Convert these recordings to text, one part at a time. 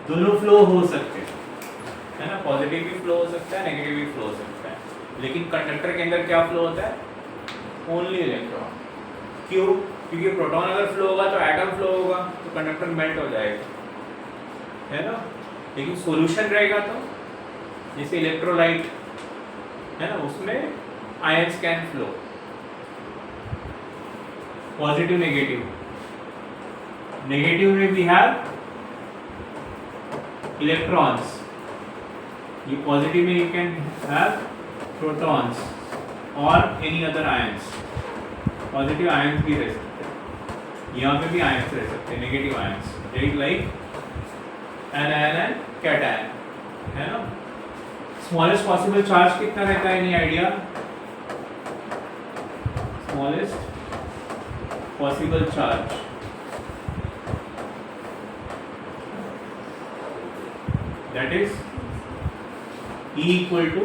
दोनों फ्लो हो सकते हैं, है ना, पॉजिटिव भी फ्लो हो सकता है, नेगेटिव भी फ्लो हो सकता है, लेकिन कंडक्टर के अंदर क्या फ्लो होता है? Only electron. क्यों? क्योंकि प्रोटॉन अगर फ्लो होगा तो एटम फ्लो होगा, तो कंडक्टर मेल्ट हो जाएगा, है ना। लेकिन सॉल्यूशन रहेगा तो जैसे इलेक्ट्रोलाइट है ना, उसमें ions can flow, positive negative. Negative में वी हैव इलेक्ट्रॉन्स, ये पॉजिटिव में यू कैन हैव प्रोटॉन्स और any other ions. Positive ions भी रह सकते हैं, यहाँ पे भी आयंस रह सकते हैं, negative ions, like anion and cation, है ना। स्मॉलेस्ट पॉसिबल चार्ज कितना रहता है? Any idea? Smallest possible charge that is E equal to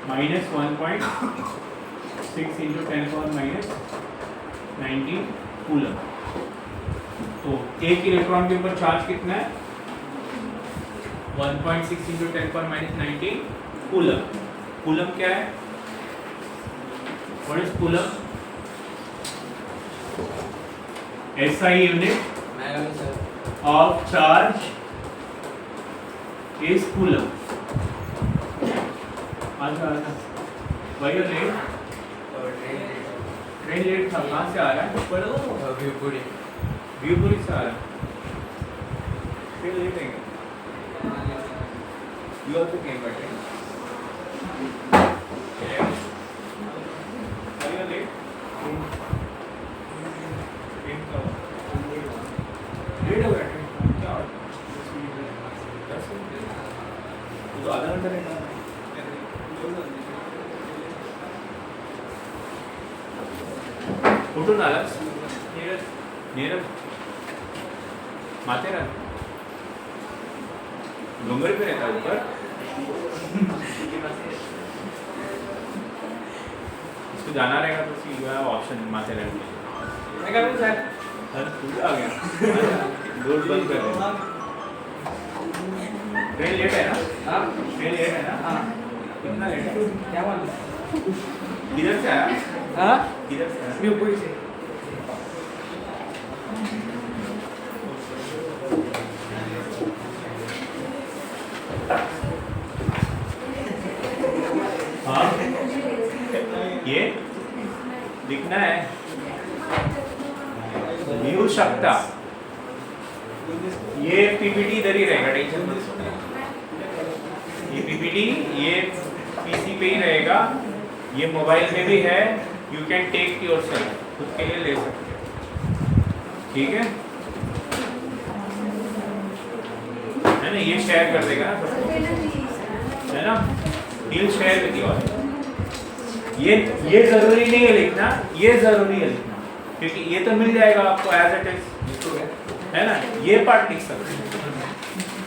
minus 1.6 into 10 power minus 19 coulomb. तो एक इलेक्ट्रॉन के ऊपर चार्ज कितना है? 1.6 into 10 power minus 19 coulomb. Coulomb क्या है? What is coulomb? SI unit of charge is coulomb. अच्छा अच्छा, वही लेट, ट्रेन लेट था, कहाँ से आ रहा है? व्यूपुरी से आ रहा है, ट्रेन लेट है। You also came by train. Are you late? Train कब? लेट हो गया ट्रेन, क्या हो? 10 मिनट, तो आधा घंटा रहना है। कुठून आलास? नीरज माथेरान, डोंगर पे रहता है ऊपर। इसको जाना रहेगा तो सीधा ऑप्शन माथेरान में। मैं क्या बोलूं सर? हर कुछ आ गया, रोड बंद कर दे। ट्रेन लेट है ना? हाँ ट्रेन लेट है ना? हाँ कितना लेट है? क्या मालूम? किधर से आया? हाँ किधर से आया? व्यूपुरी से। हाँ ये लिखना है, लिखू शकता। ये पीपीटी इधर ही रहेगा, टेंशन मत लो। ये पीपीटी ये पीसी पे ही रहेगा, ये मोबाइल में भी है, यू कैन टेक योरसेल्फ, खुद के लिए ले सकते हो, ठीक है ना। ये शेयर कर देगा ना सबको, है ना, डील शेयर विद यू। ये जरूरी नहीं है लिखना, ये जरूरी है लिखना, क्योंकि ये तो मिल जाएगा आपको एज इट इज, है ना। ये पार्ट लिख सकते हैं,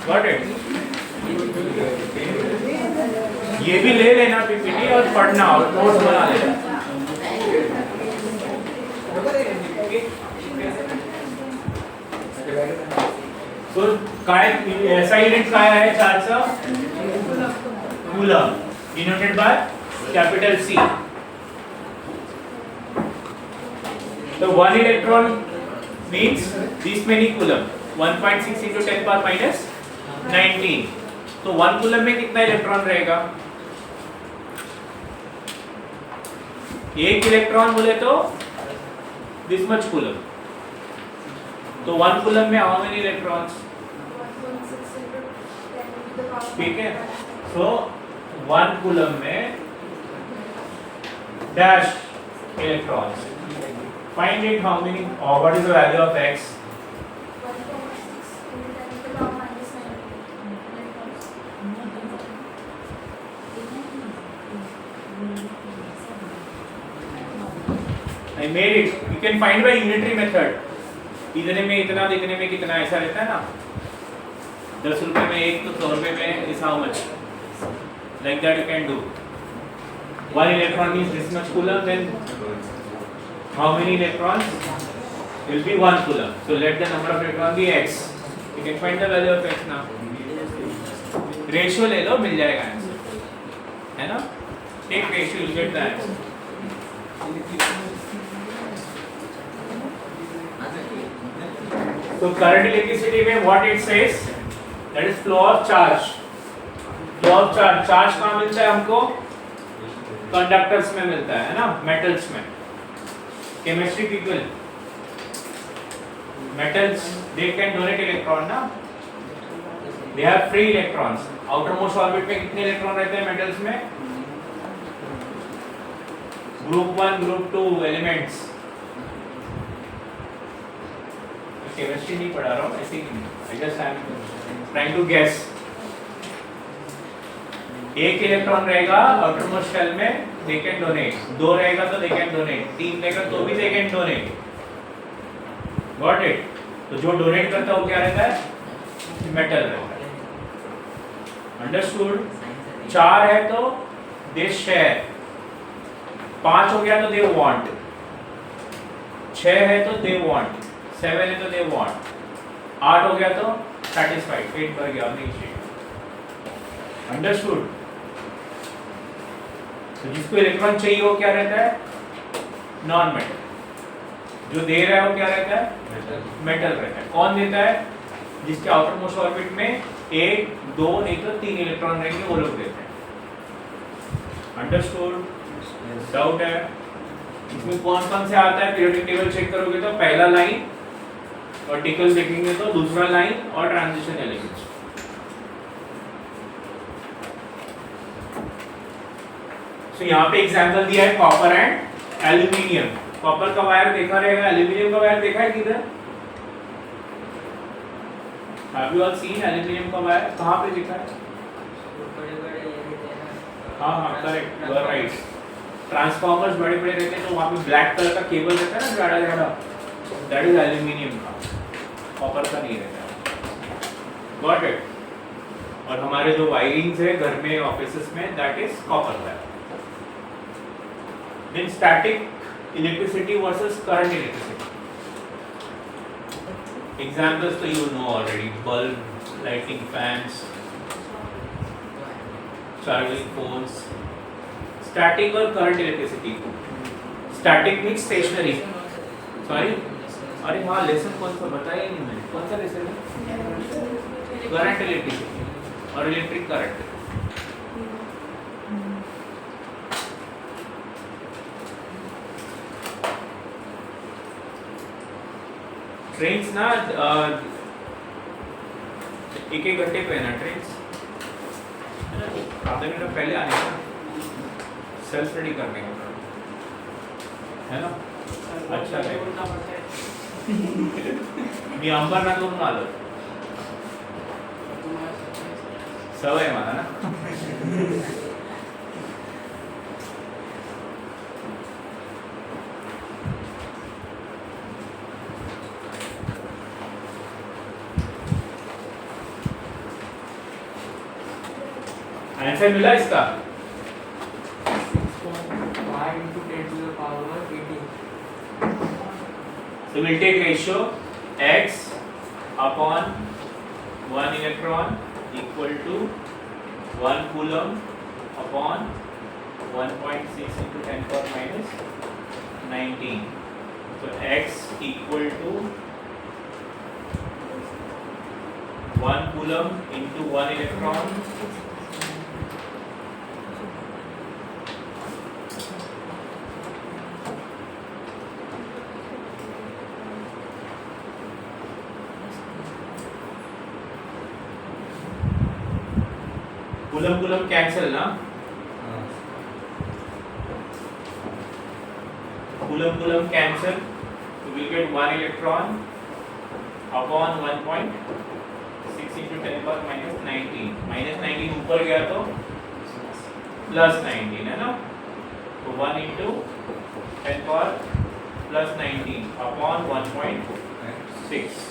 गॉट इट। ये भी ले लेना पीपीटी और पढ़ना और नोट्स बना लेना। तो काय ऐसा यूनिट काय है चार्जचा? Coulomb, denoted by capital C। तो 1 electron means this many coulomb, 1.6 into 10 power minus 19। तो 1 कूलम में कितना इलेक्ट्रॉन रहेगा? एक इलेक्ट्रॉन बोले तो दिस मच कूलम, तो 1 कूलम में हाउ मेनी इलेक्ट्रॉन्स? ठीक है, सो 1 कूलम में dash electrons. Find it how many, or what is the value of x? I made it. You can find by unitary method. इतने में इतना, इतने में कितना, ऐसा रहता है ना। 10 रुपए में एक तो 100 रुपए में is how much? Like that you can do. 1 electron is this much coulomb, then how many electrons? Will be 1 coulomb. So let the number of electrons be x. You can find the value of x now, ratio ले लो मिल जाएगा answer, है ना, take ratio you get the answer. तो current electricity में what it says, that is flow of charge, flow of charge, charge कहाँ मिलता है हमको, कंडक्टर्स में मिलता है ना, मेटल्स में। Chemistry people, metals they can donate electron ना, they have free electrons, outermost orbit में कितने इलेक्ट्रॉन रहते हैं मेटल्स में, ग्रुप 1 ग्रुप 2 एलिमेंट्स। केमिस्ट्री नहीं पढ़ा रहा हूँ, ऐसे ही नहीं, I just am trying to guess। एक इलेक्ट्रॉन रहेगा आउटरमोस्ट शेल में, they can donate, 2 रहेगा तो they can donate, 3 रहेगा तो भी they can donate, got it. तो जो डोनेट करता है वो क्या रहता है, मेटल रहता है, अंडरस्टूड। 4 है तो दे शेयर, 5 हो गया तो दे वांट, 6 है तो दे वांट, 7 है तो दे वांट, 8 हो गया तो सैटिस्फाइड, पेट भर गया, नहीं चाहिए, अंडरस्टूड। तो जिसको इलेक्ट्रॉन चाहिए वो क्या रहता है, नॉन मेटल, जो दे रहा है वो क्या रहता है, मेटल रहता है। कौन देता है, जिसके आउटर मोस्ट ऑर्बिट में 1 2 नहीं तो 3 इलेक्ट्रॉन रहेंगे, वो लोग देते हैं, अंडरस्टूड। डाउट है इसमें कौन कौन से आता है, पीरियोडिक टेबल चेक करोगे तो पहला लाइन, वर्टिकल देखेंगे तो दूसरा लाइन, और ट्रांजिशन एलिमेंट्स। तो यहाँ पे एग्जांपल दिया है कॉपर एंड एल्यूमिनियम। कॉपर का वायर देखा रहेगा, एल्यूमिनियम का वायर देखा है किधर, have you all seen aluminium का वायर, कहाँ पे दिखा है, हाँ correct, you are right. Transformers बड़े बड़े रहते हैं तो वहाँ पे ब्लैक कलर का केबल रहता है ना, जाड़ा जाड़ा, दैट इज एल्यूमिनियम का, कॉपर का नहीं रहता, गॉट इट। और हमारे जो वायरिंग्स है घर में ऑफिसेस में, that is copper wire. Then static electricity versus current electricity. Examples तो you know already, bulb, lighting, fans, charging phones. Static और current electricity. Static means stationary. Sorry? अरे हाँ, लेसन कौन सा बताया ही नहीं मैंने, कौन सा लेसन है, current electricity और electric current। ट्रेन्स ना एक घंटे पे है ना ट्रेन्स, आधे मिनट पहले आने का, सेल्फ स्टडी करने का, है ना, अच्छा है। मी अंबर ना करून आलो, सवय मला ना। आंसर मिला इसका, so we'll take ratio x upon 1 electron equal to 1 coulomb upon 1.6 into 10 power minus 19. So x equal to 1 coulomb into 1 electron coulomb cancel ना, coulomb cancel, so we'll get 1 electron upon 1.6 into 10 power minus 19, minus 19 ऊपर गया तो plus 19 है ना, तो 1 into 10 power plus 19 upon 1.6,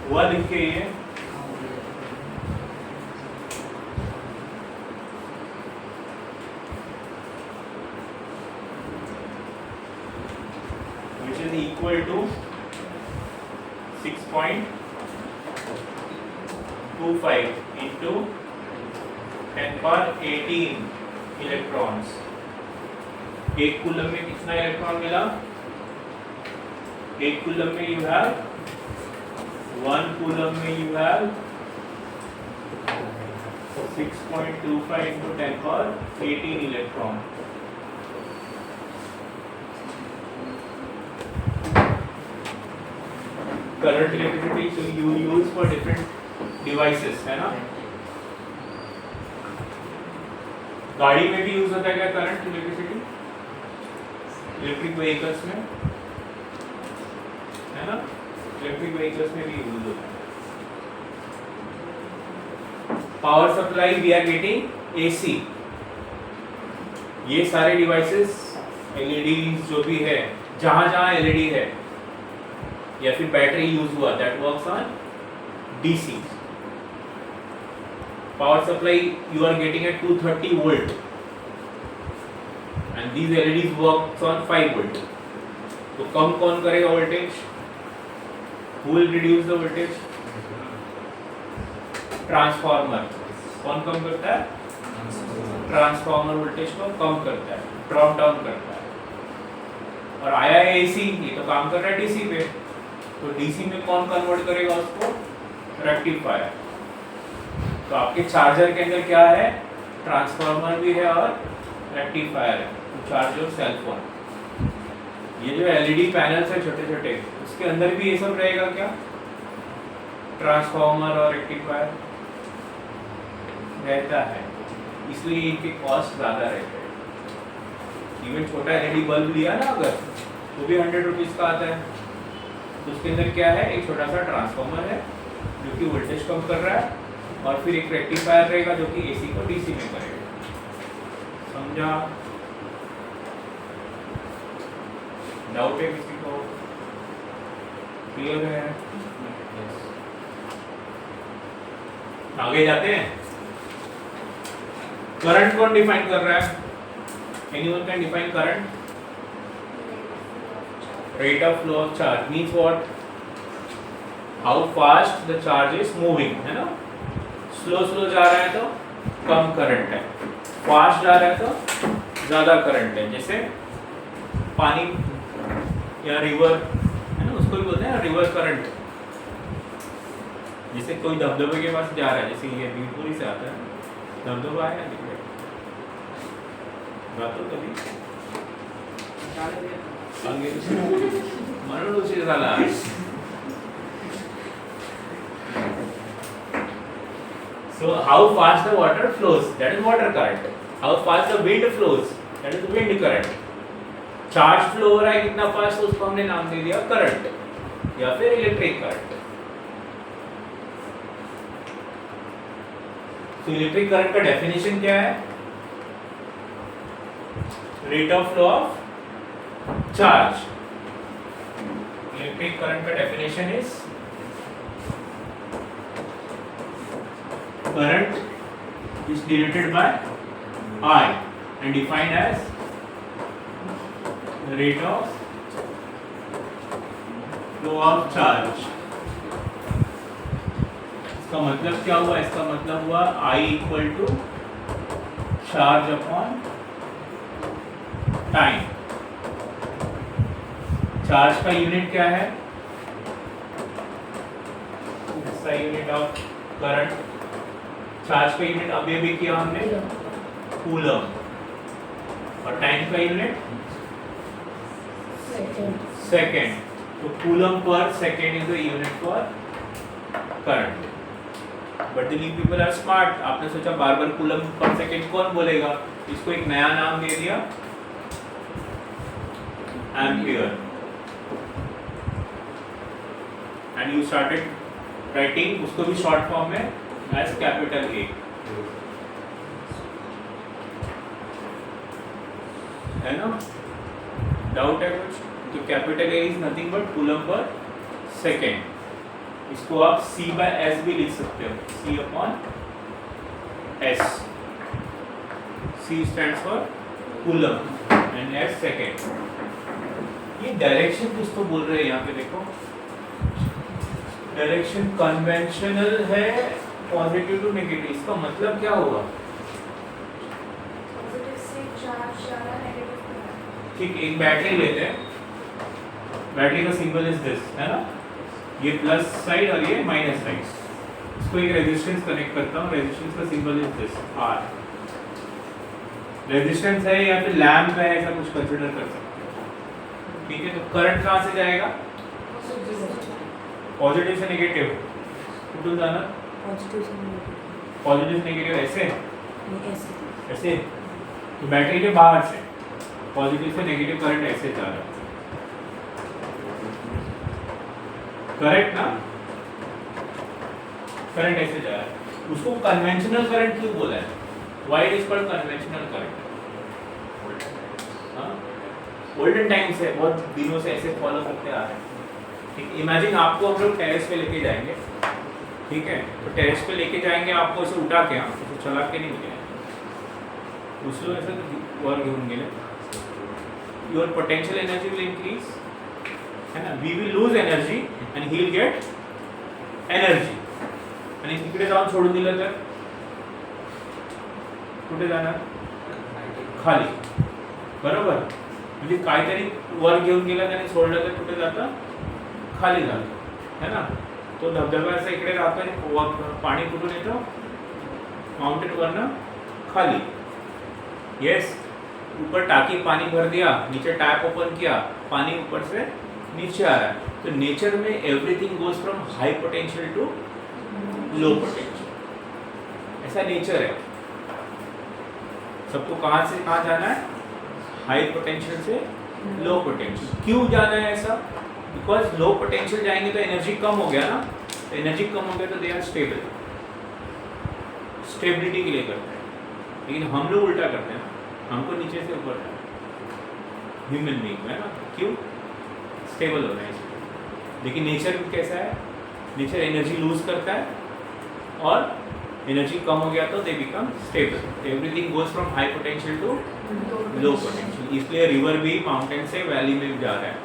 हुआ लिख के ये which is equal to 6.25 into 10 power 18 electrons. एक कूलम में कितना इलेक्ट्रॉन मिला? एक कूलम में यू हैव 1 कूलम में you have 6.25 into 10 power 18 electron. Current electricity you use for different devices, है ना? गाड़ी में भी यूज होता है क्या करंट इलेक्ट्रिसिटी? इलेक्ट्रिक व्हीकल्स में, है ना? इलेक्ट्रिक व्हीकल्स में भी यूज होता है। Power supply we are getting AC. ये सारे डिवाइसेस एलईडी जो भी है, जहां जहां एलईडी है या फिर बैटरी यूज हुआ, that works on DC. Power supply you are getting at 230 volt and these LEDs works on 5 volt. तो कम कौन करेगा voltage? Who will reduce the voltage? Transformer. कौन कम करता है? ट्रांसफार्मर वोल्टेज को कम करता है, ड्रॉप डाउन करता है। और आया है एसी, ये तो काम कर रहा है डीसी पे, तो डीसी में कौन कन्वर्ट करेगा उसको? रेक्टिफायर। तो आपके चार्जर के अंदर क्या है? ट्रांसफार्मर भी है और रेक्टिफायर है to charge your cell phone. ये जो एलईडी पैनल्स है छोटे छोटे, उसके अंदर भी ये सब रहेगा क्या? ट्रांसफार्मर और रेक्टिफायर रहता है, इसलिए इनके कॉस्ट ज़्यादा रहते हैं। इवन छोटा एलईडी बल्ब लिया ना अगर, वो भी 100 रुपीज़ का आता है। तो उसके अंदर क्या है? एक छोटा सा ट्रांसफार्मर है जो कि वोल्टेज कम कर रहा है, और फिर एक रेक्टिफायर रहेगा जो कि एसी को डीसी में करेगा। समझा? डाउट है किसी को? क्लियर है? आगे जाते हैं। करंट कौन डिफाइन कर रहा है? Anyone can define current? Rate of flow of charge means what? How fast the charge is moving, है ना? स्लो जा रहा है तो कम करंट है, फास्ट जा रहा है तो ज़्यादा करंट है। जैसे पानी या रिवर, है ना, उसको भी बोलते हैं रिवर करंट। जैसे कोई दबदबे के पास जा रहा है, जैसे ये बीरपुरी से आता है, दबदबा है तो कभी म्हणून उशीर झाला। So how fast the water flows, that is water current. How fast the wind flows, that is wind current. Charge flow हो रहा है कितना फास्ट, उसको हमने नाम दे दिया करंट या फिर इलेक्ट्रिक करंट। तो इलेक्ट्रिक करंट का डेफिनेशन क्या है? Rate of flow of charge. Electric current का definition is current is denoted by I and defined as the rate of flow of charge। इसका मतलब क्या हुआ? इसका मतलब हुआ I equal to charge upon time. Charge का यूनिट क्या है? SI unit of current. Charge का यूनिट अभी भी किया हमने कूलम, और टाइम का यूनिट सेकेंड। तो coulomb per second is the unit for current. But the new people are smart. आपने सोचा बार बार कूलम पर सेकेंड कौन बोलेगा, इसको एक नया नाम दे दिया ampere, and you started writing उसको भी शॉर्ट फॉर्म में as capital A। है ना? डाउट है कुछ? तो capital A is nothing but coulomb per second. इसको आप C by S भी लिख सकते हो, C upon S। C stands for coulomb and S second. ये डायरेक्शन कुछ तो बोल रहे हैं यहाँ पे, देखो डायरेक्शन कन्वेंशनल है पॉजिटिव टू नेगेटिव, इसका मतलब क्या होगा? ठीक, एक बैटरी लेते हैं, बैटरी का सिंबल इज दिस, है ना, ये प्लस साइड और ये माइनस साइड, इसको एक रेजिस्टेंस कनेक्ट करता हूँ, रेजिस्टेंस का symbol is this R, resistance है या फिर लैंप है, ऐसा कुछ कंसीडर कर सकते हो, ठीक है। तो करंट कहाँ से जाएगा? पॉजिटिव से नेगेटिव, कुछ जाना पॉजिटिव नेगेटिव ऐसे ऐसे, तो बैटरी के बाहर से पॉजिटिव से नेगेटिव करंट ऐसे जा रहा है, करेक्ट ना? करंट ऐसे जा रहा है, उसको कन्वेंशनल करंट क्यों बोला है? Why it is called conventional current? Olden time से, बहुत दिनों से ऐसे फॉलो करते आ रहे हैं, ठीक। इमेजिन आपको हम लोग टेरेस पे लेके जाएंगे, ठीक है, तो टेरेस पे लेके जाएंगे आपको, ऐसे उठा के, हम ऐसे चला के नहीं लेके जाएंगे, उसको ऐसे वर घेऊन गेले, your potential energy will increase, है ना, we will lose energy and he will get energy, आणि तिकडे जाऊन सोडून दिलं तर कुठे जाणार? खाली, बरोबर, म्हणजे काहीतरी वर घेऊन गेला त्याने सोडलं तर कुठे जातं? खाली जातं, है ना। तो धबधबा ऐसा इकडे राहतो आणि पाणी कुठून येतं? माउंटेन वरनं खाली, यस, ऊपर टाकी पानी भर दिया, नीचे टैप ओपन किया, पानी ऊपर से नीचे आ रहा है। तो नेचर में everything goes from high potential to low potential, ऐसा नेचर है। सबको कहाँ से कहाँ जाना है? हाई पोटेंशियल से लो पोटेंशियल। क्यों जाना है ऐसा? बिकॉज लो पोटेंशियल जाएंगे तो एनर्जी कम हो गया ना, एनर्जी कम हो गया तो दे आर स्टेबल, स्टेबिलिटी के लिए करते हैं। लेकिन हम लोग उल्टा करते हैं, हमको नीचे से ऊपर जाना, ह्यूमन बीइंग है ना, क्यों? स्टेबल होना है इसलिए। लेकिन नेचर कैसा है? नेचर एनर्जी लूज करता है और एनर्जी कम हो गया तो they become stable. Everything goes from high potential to low potential. इसलिए रिवर भी माउंटेन से वैली में जा रहा है,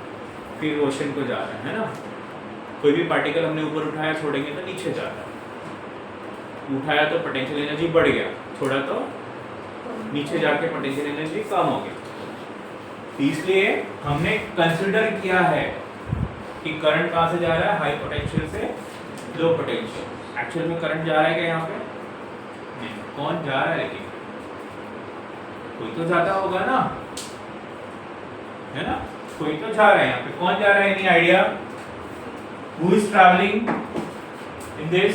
फिर ओशन को जा रहा है ना। कोई भी पार्टिकल हमने ऊपर उठाया, छोड़ेंगे तो नीचे जा रहा है। उठाया तो पोटेंशियल एनर्जी बढ़ गया, छोड़ा तो नीचे जाके पोटेंशियल एनर्जी कम हो गई। इसलिए हमने कंसिडर किया है कि करंट कहाँ से जा रहा है? हाई पोटेंशियल से लो पोटेंशियल। एक्चुअल में करंट जा रहा है क्या यहाँ पे? नहीं। कौन जा रहा है? लेकिन कोई तो जाता होगा ना, है ना, कोई तो जा रहा है यहाँ पे। कौन जा रहा है? Any idea? Who is travelling in this?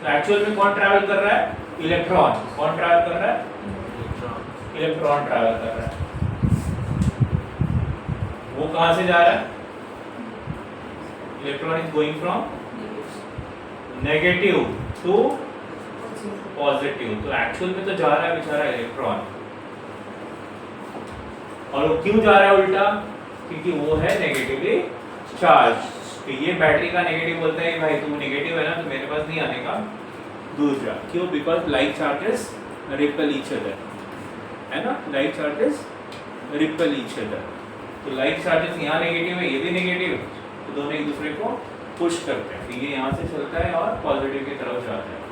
Actual में कौन ट्रैवल कर रहा है? इलेक्ट्रॉन। कौन ट्रैवल कर रहा है? इलेक्ट्रॉन ट्रैवल कर रहा है। वो कहां से जा रहा है? Electron is going from negative to positive. तो एक्चुअल में तो जा रहा है बेचारा इलेक्ट्रॉन, और वो क्यों जा रहा है उल्टा? क्योंकि वो है नेगेटिवली चार्ज। तो ये बैटरी का नेगेटिव बोलता है भाई तू नेगेटिव है ना, तो मेरे पास नहीं आने का, दूर जा। क्यों? Because like charges repel each other, है ना, like charges repel each other. तो लाइक चार्जेस यहाँ नेगेटिव है, ये भी नेगेटिव, तो दोनों एक दूसरे को पुश करते हैं। तो ये यहाँ से चलता है और पॉजिटिव की तरफ जाता है।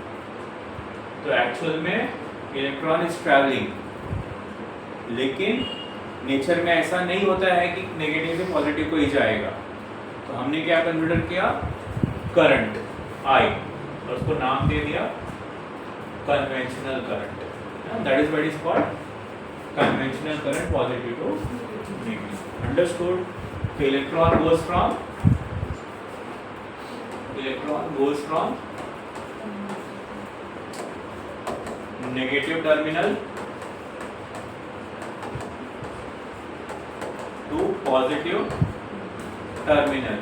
तो एक्चुअल में इलेक्ट्रॉन इज ट्रैवलिंग, लेकिन नेचर में ऐसा नहीं होता है कि नेगेटिव से पॉजिटिव को ही जाएगा। तो हमने क्या कंसिडर किया? करंट आई, और उसको नाम दे दिया conventional current. That is what is called conventional current, positive to negative. Understood? तो electron goes from negative terminal to positive terminal.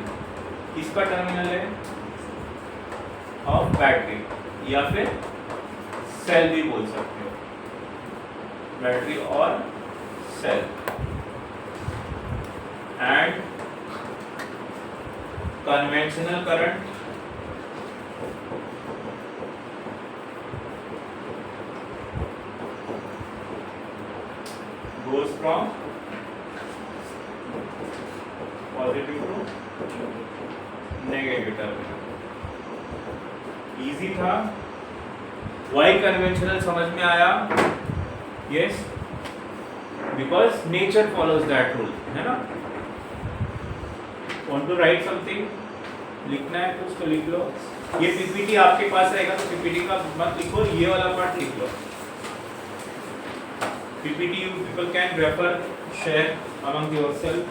किसका टर्मिनल है? ऑफ बैटरी, या फिर सेल भी बोल सकते हो, बैटरी और cell. And conventional current goes from negative terminal. Easy था। वाई कन्वेंशनल समझ में आया? Yes, because nature follows that rule, है ना। वांट टू राइट समथिंग, लिखना है तो उसको लिख लो। ये पीपीटी आपके पास रहेगा तो पीपीटी का मत लिखो, ये वाला पार्ट लिख लो। PPT you people can refer, share among yourself.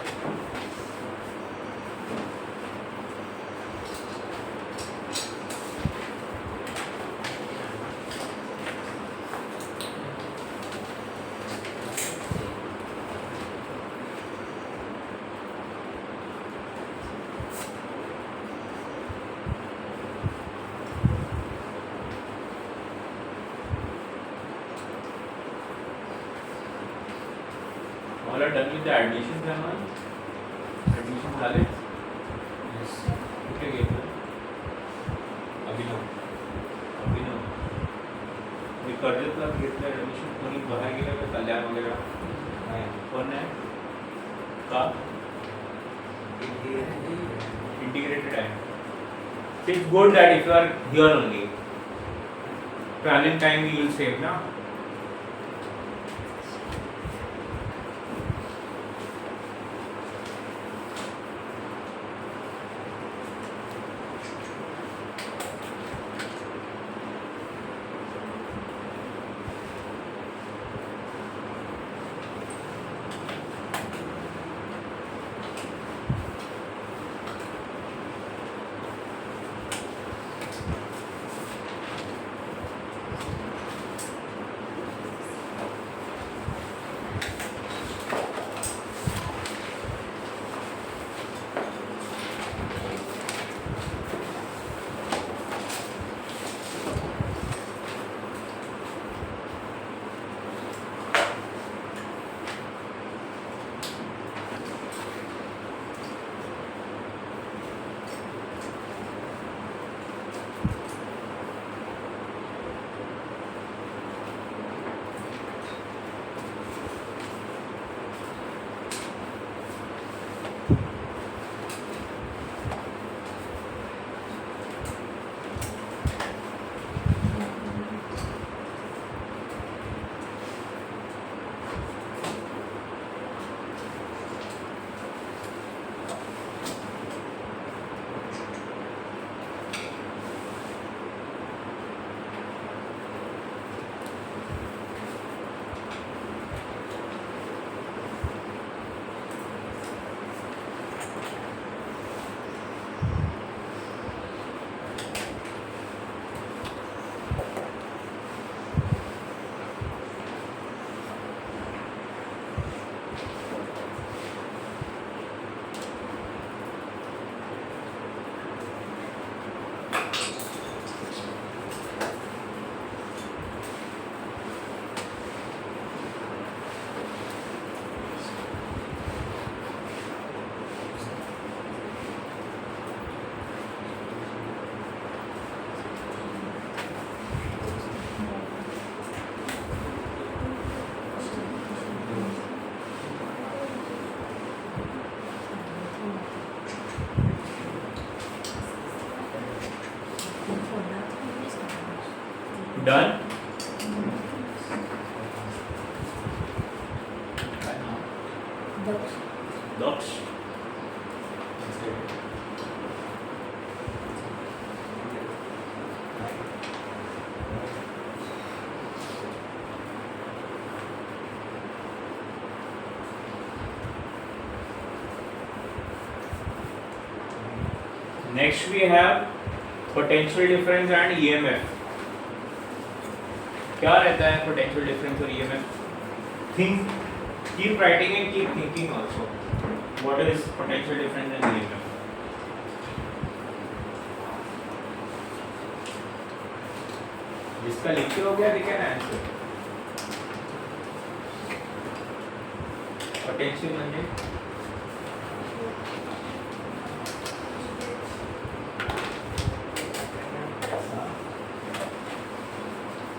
All are done with the additions and all? Addition झाले? Yes. कुठे घेतलं? अभिनव. मी कर्जतला घेतलं ॲडमिशन. कोणी बाहेर गेलं का? कल्याण वगैरे नाही. कोण नाही? का? इंटिग्रेटेड आहे. It's good that if you are here only, traveling time you will save ना. Done? Docs. Next we have potential difference and EMF. क्या रहता है पोटेंशियल डिफरेंस और EMF? Think, keep writing and keep thinking also. What is potential difference and EMF? जिसका लिख के हो गया दिखे ना आंसर. पोटेंशियल म्हणजे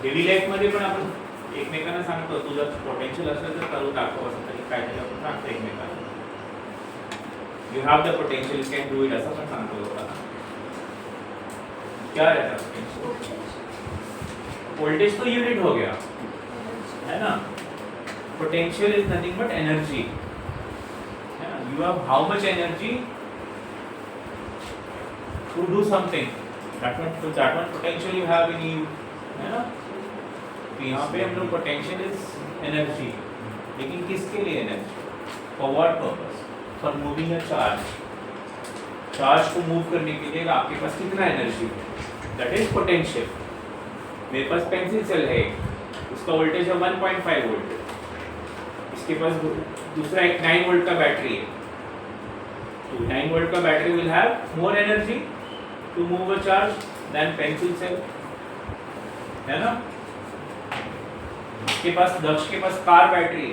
डेली लाईफ मध्ये पण आपण एकमेकांना सांगतो तुझं पोटेन्शियल असेल तर करू दाखव असं तरी काय तरी आपण सांगतो एकमेकांना. You have the potential, you can do it, ऐसा मैं सांगतो होता ना. क्या रहता है पोटेंशियल? वोल्टेज तो यूनिट हो गया है ना. Potential is nothing but energy. You have how much energy to do something. That one potential you have in you, है ना. तो यहाँ पे हम लोग potential is energy. लेकिन किसके लिए energy? For what purpose? For moving a charge. Charge को move करने के लिए आपके पास कितना energy है? That is potential. मेरे पास पेंसिल सेल है, उसका वोल्टेज है 1.5 वोल्ट. इसके पास दूसरा एक 9 वोल्ट का बैटरी है. तो 9 वोल्ट का battery will have more energy to move a charge than pencil cell, है ना. इसके पास दक्ष के पास कार बैटरी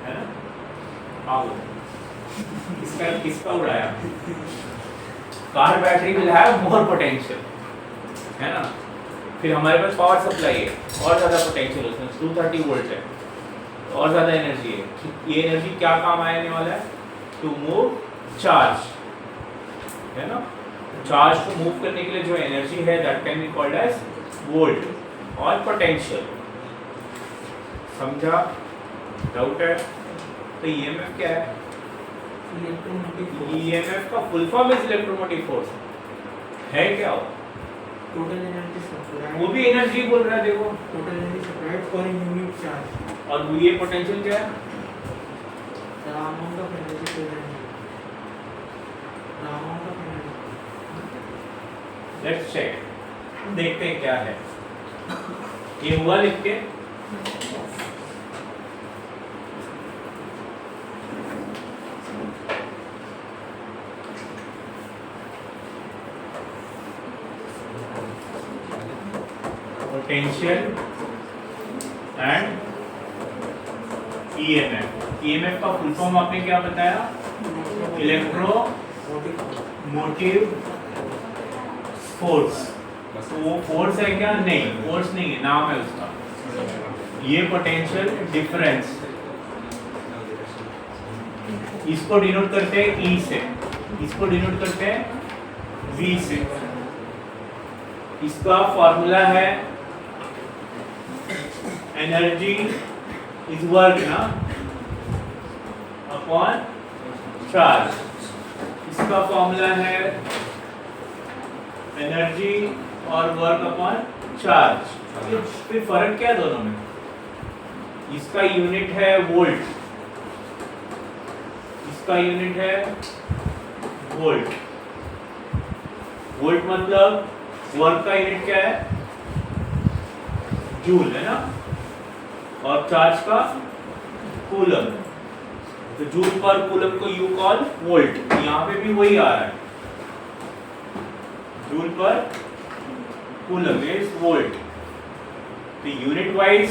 है ना. आओ किसका उड़ाया. Car battery will have more potential, है ना. फिर हमारे पास पावर सप्लाई है, और ज़्यादा पोटेंशियल उसमें 230 वोल्ट है, और ज़्यादा एनर्जी है. ये एनर्जी क्या काम आने वाला है? टू मूव चार्ज, है ना. चार्ज को मूव करने के लिए जो एनर्जी है that can be called as volt और पोटेंशियल. समझा? डाउट है? तो ईएमएफ क्या है? ईएमएफ का full form is electromotive force. है क्या वो? Total energy supply. वो भी एनर्जी बोल रहा है. देखो total energy supplied for a unit charge. और ये पोटेंशियल क्या है? The amount of energy present. The amount of energy. Let's check, देखते हैं क्या है. ये हुआ लिख के. Potential and EMF. ईएमएफ का फुल फॉर्म आपने क्या बताया? Electro motive force. तो वो फोर्स है क्या? नहीं, फोर्स नहीं है, नाम है उसका. ये पोटेंशियल डिफरेंस, इसको डिनोट करते हैं ई से, इसको डिनोट करते हैं वी से. इसका फॉर्मूला है एनर्जी इज वर्क ना अपॉन चार्ज. इसका फॉर्मूला है एनर्जी और वर्क अपॉन चार्ज. फिर फर्क क्या है दोनों में? इसका यूनिट है वोल्ट, इसका यूनिट है वोल्ट. वोल्ट मतलब वर्क का यूनिट क्या है? जूल, है ना. और चार्ज का कूलम. तो जूल पर कूलम को यू कॉल वोल्ट. यहाँ पे भी वही आ रहा है, जूल पर कूलम इज वोल्ट. तो unit wise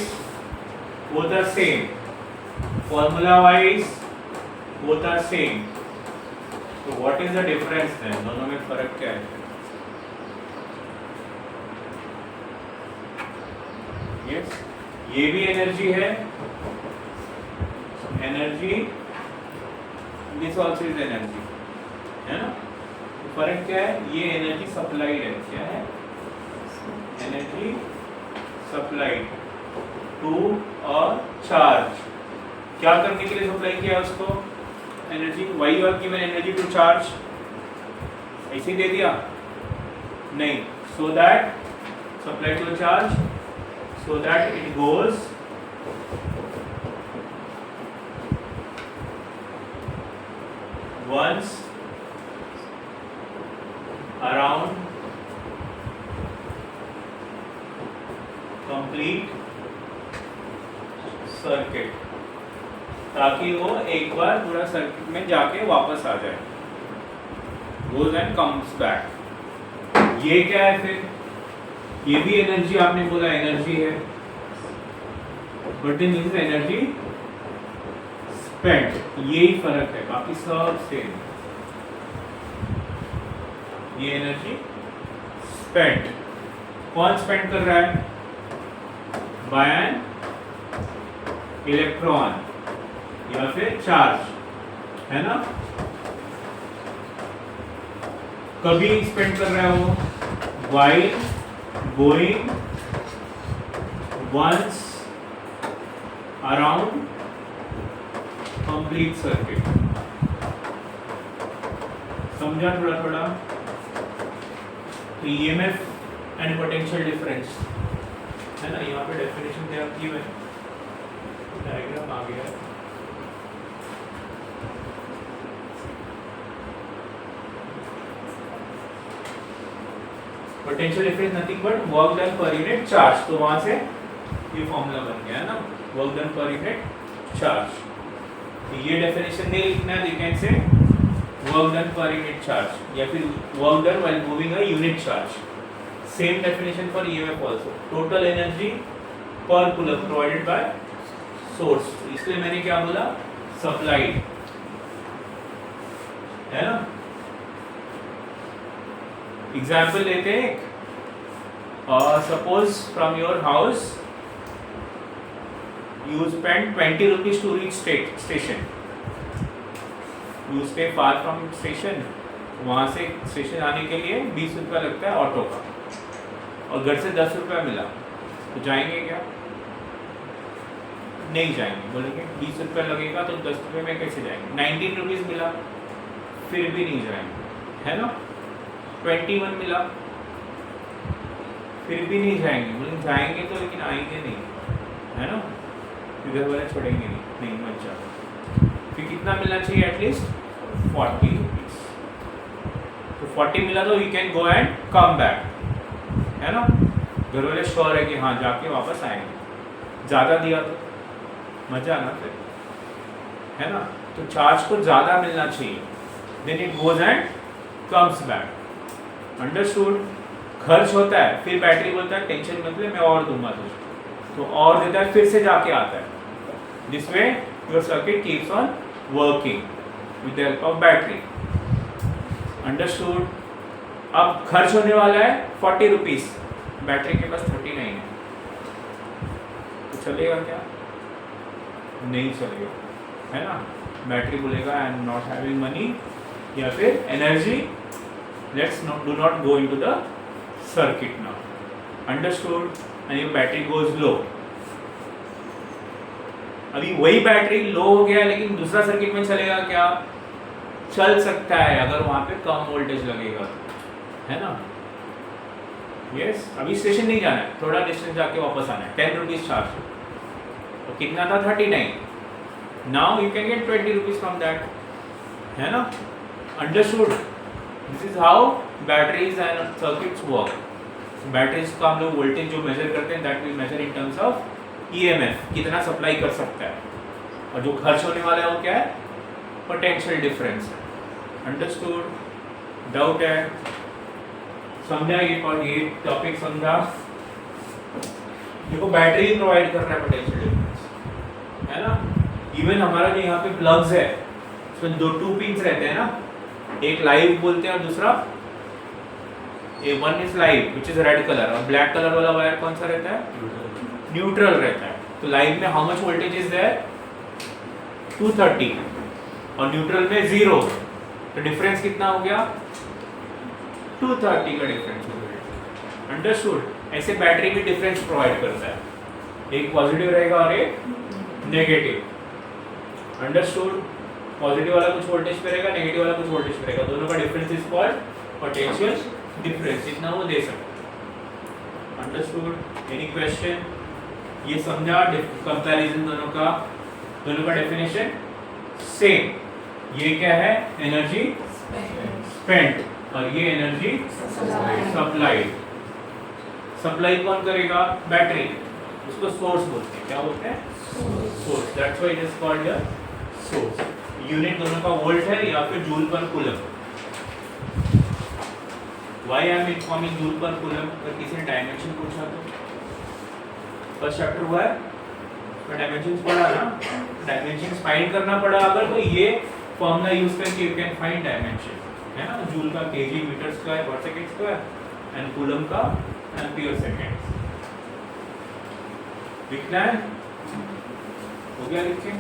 both are same, formula wise both are same. So what is the difference then? दोनों में फर्क क्या है? Yes, ये भी एनर्जी है, energy, this also is energy, है ना. तो फर्क क्या है? ये एनर्जी सप्लाइड है. क्या है? एनर्जी सप्लाइड टू और चार्ज. क्या करने के लिए सप्लाई किया उसको? Energy. Why are given energy to charge. ऐसे ही दे दिया? नहीं. So that supply to charge, so that it goes once around complete circuit, ताकि वो एक बार पूरा सर्किट में जाके वापस आ जाए. Goes and comes back. ये क्या है फिर? ये भी एनर्जी. आपने बोला एनर्जी है, but in this energy spent. यही फर्क है, बाकी सब सेम. ये एनर्जी स्पेंट. कौन स्पेंड कर रहा है? बाय एन इलेक्ट्रॉन या फिर चार्ज. है ना, कभी स्पेंड कर रहे हो, while going once around complete circuit। समझा थोड़ा थोड़ा? तो EMF एंड पोटेंशियल डिफरेंस है ना, यहाँ पे डेफिनेशन क्या की है, डायग्राम आ गया है। Potential difference nothing but work done per unit charge, तो वहां से ये फॉर्मूला बन गया है ना, work done per unit charge. तो ये डेफिनेशन नहीं लिखना है, यू कैन से work done per unit charge या फिर work done while moving a unit charge. Same definition for EMF also, total energy पर कूलम प्रोवाइडेड बाय सोर्स, इसलिए मैंने क्या बोला, सप्लाइड, है ना। एग्जाम्पल लेते हैं, suppose from your house you spend 20 rupees to reach station, you stay far from station, वहां से स्टेशन आने के लिए 20 रुपया लगता है ऑटो का, और घर से 10 रुपया मिला, तो जाएंगे क्या? नहीं जाएंगे, बोलेंगे 20 रुपया लगेगा तो 10 रुपये में कैसे जाएंगे। 19 रुपीज मिला, फिर भी नहीं जाएंगे, है ना। 21 मिला, फिर भी नहीं जाएंगे, बोलेंगे जाएंगे तो लेकिन आएंगे नहीं, है ना, इधर वाले छोड़ेंगे नहीं मत जाओ। फिर कितना मिलना चाहिए, एटलीस्ट 40 रुपीज, तो 40 मिला तो we can go and come back, है ना। घर वाले श्योर है कि हाँ जाके वापस आएंगे, ज़्यादा दिया तो मजा ना फिर, है ना। तो चार्ज को ज़्यादा मिलना चाहिए, then it goes and comes back, understood. खर्च होता है, फिर बैटरी बोलता है टेंशन मत ले मैं और दूंगा तुझे, तो और देता है, फिर से जाके आता है, this way your circuit keeps on working with the help of battery, understood. अब खर्च होने वाला है 40 रुपीज, बैटरी के पास 39 है, तो चलेगा क्या? नहीं चलेगा, है ना। बैटरी बोलेगा I am not having money, या फिर energy, let's do not go into the circuit now, understood. And your battery goes low. अभी वही बैटरी लो हो गया, लेकिन दूसरा सर्किट में चलेगा क्या? चल सकता है, अगर वहां पे कम वोल्टेज लगेगा, है ना। यस, अभी स्टेशन नहीं जाना है, थोड़ा डिस्टेंस जाके वापस आना है, 10 रुपीज चार्ज, तो कितना था 39, now you can get 20 rupees from that, है ना, understood. This is how batteries and circuits work. Batteries का हम लोग वोल्टेज जो मेजर करते हैं, that we measure in terms of EMF, कितना सप्लाई कर सकता है, और जो खर्च होने वाला है वो क्या है? Potential difference, understood. डाउट है? समझा ये टॉपिक समझा? देखो बैटरी प्रोवाइड कर रहा है पोटेंशियल डिफरेंस, है ना। इवन हमारा जो यहाँ पे प्लग्स है, उसमें 2 पिंस रहते हैं ना, एक लाइव बोलते हैं और दूसरा one is live which is red colour, और ब्लैक कलर वाला वायर कौन सा रहता है? न्यूट्रल रहता है। तो लाइव में how much voltage is there? 230, और न्यूट्रल में 0, तो डिफरेंस कितना हो गया? 230 का डिफरेंस हो गया, अंडरस्टूड। ऐसे बैटरी भी डिफरेंस प्रोवाइड करता है, एक पॉजिटिव रहेगा और एक नेगेटिव, अंडरस्टूड। पॉजिटिव वाला कुछ वोल्टेज पे रहेगा, नेगेटिव वाला कुछ वोल्टेज पे रहेगा, दोनों का difference is called potential difference, इतना वो दे सकता, अंडरस्टूड। Any question? ये समझा कंपैरिजन दोनों का डेफिनेशन सेम। ये क्या है? एनर्जी स्पेंट, और ये एनर्जी सप्लाइड। सप्लाई कौन करेगा? बैटरी, उसको सोर्स बोलते हैं, क्या बोलते हैं? Source, that's why it is called the source. Unit दोनों का वोल्ट है या फिर जूल पर coulomb. Why I am informing joule पर कूलम? अगर किसी ने डायमेंशन पूछा तो फर्स्ट चैप्टर हुआ है, तो डायमेंशंस पढ़ा ना, डायमेंशंस फाइंड करना पड़ा अगर, तो ये फॉर्मूला यूज करके यू कैन फाइंड डायमेंशन, है ना। जूल का KG metre square per second square, and coulomb का एम्पियर सेकंड। लिखना है? हो गया लिख के?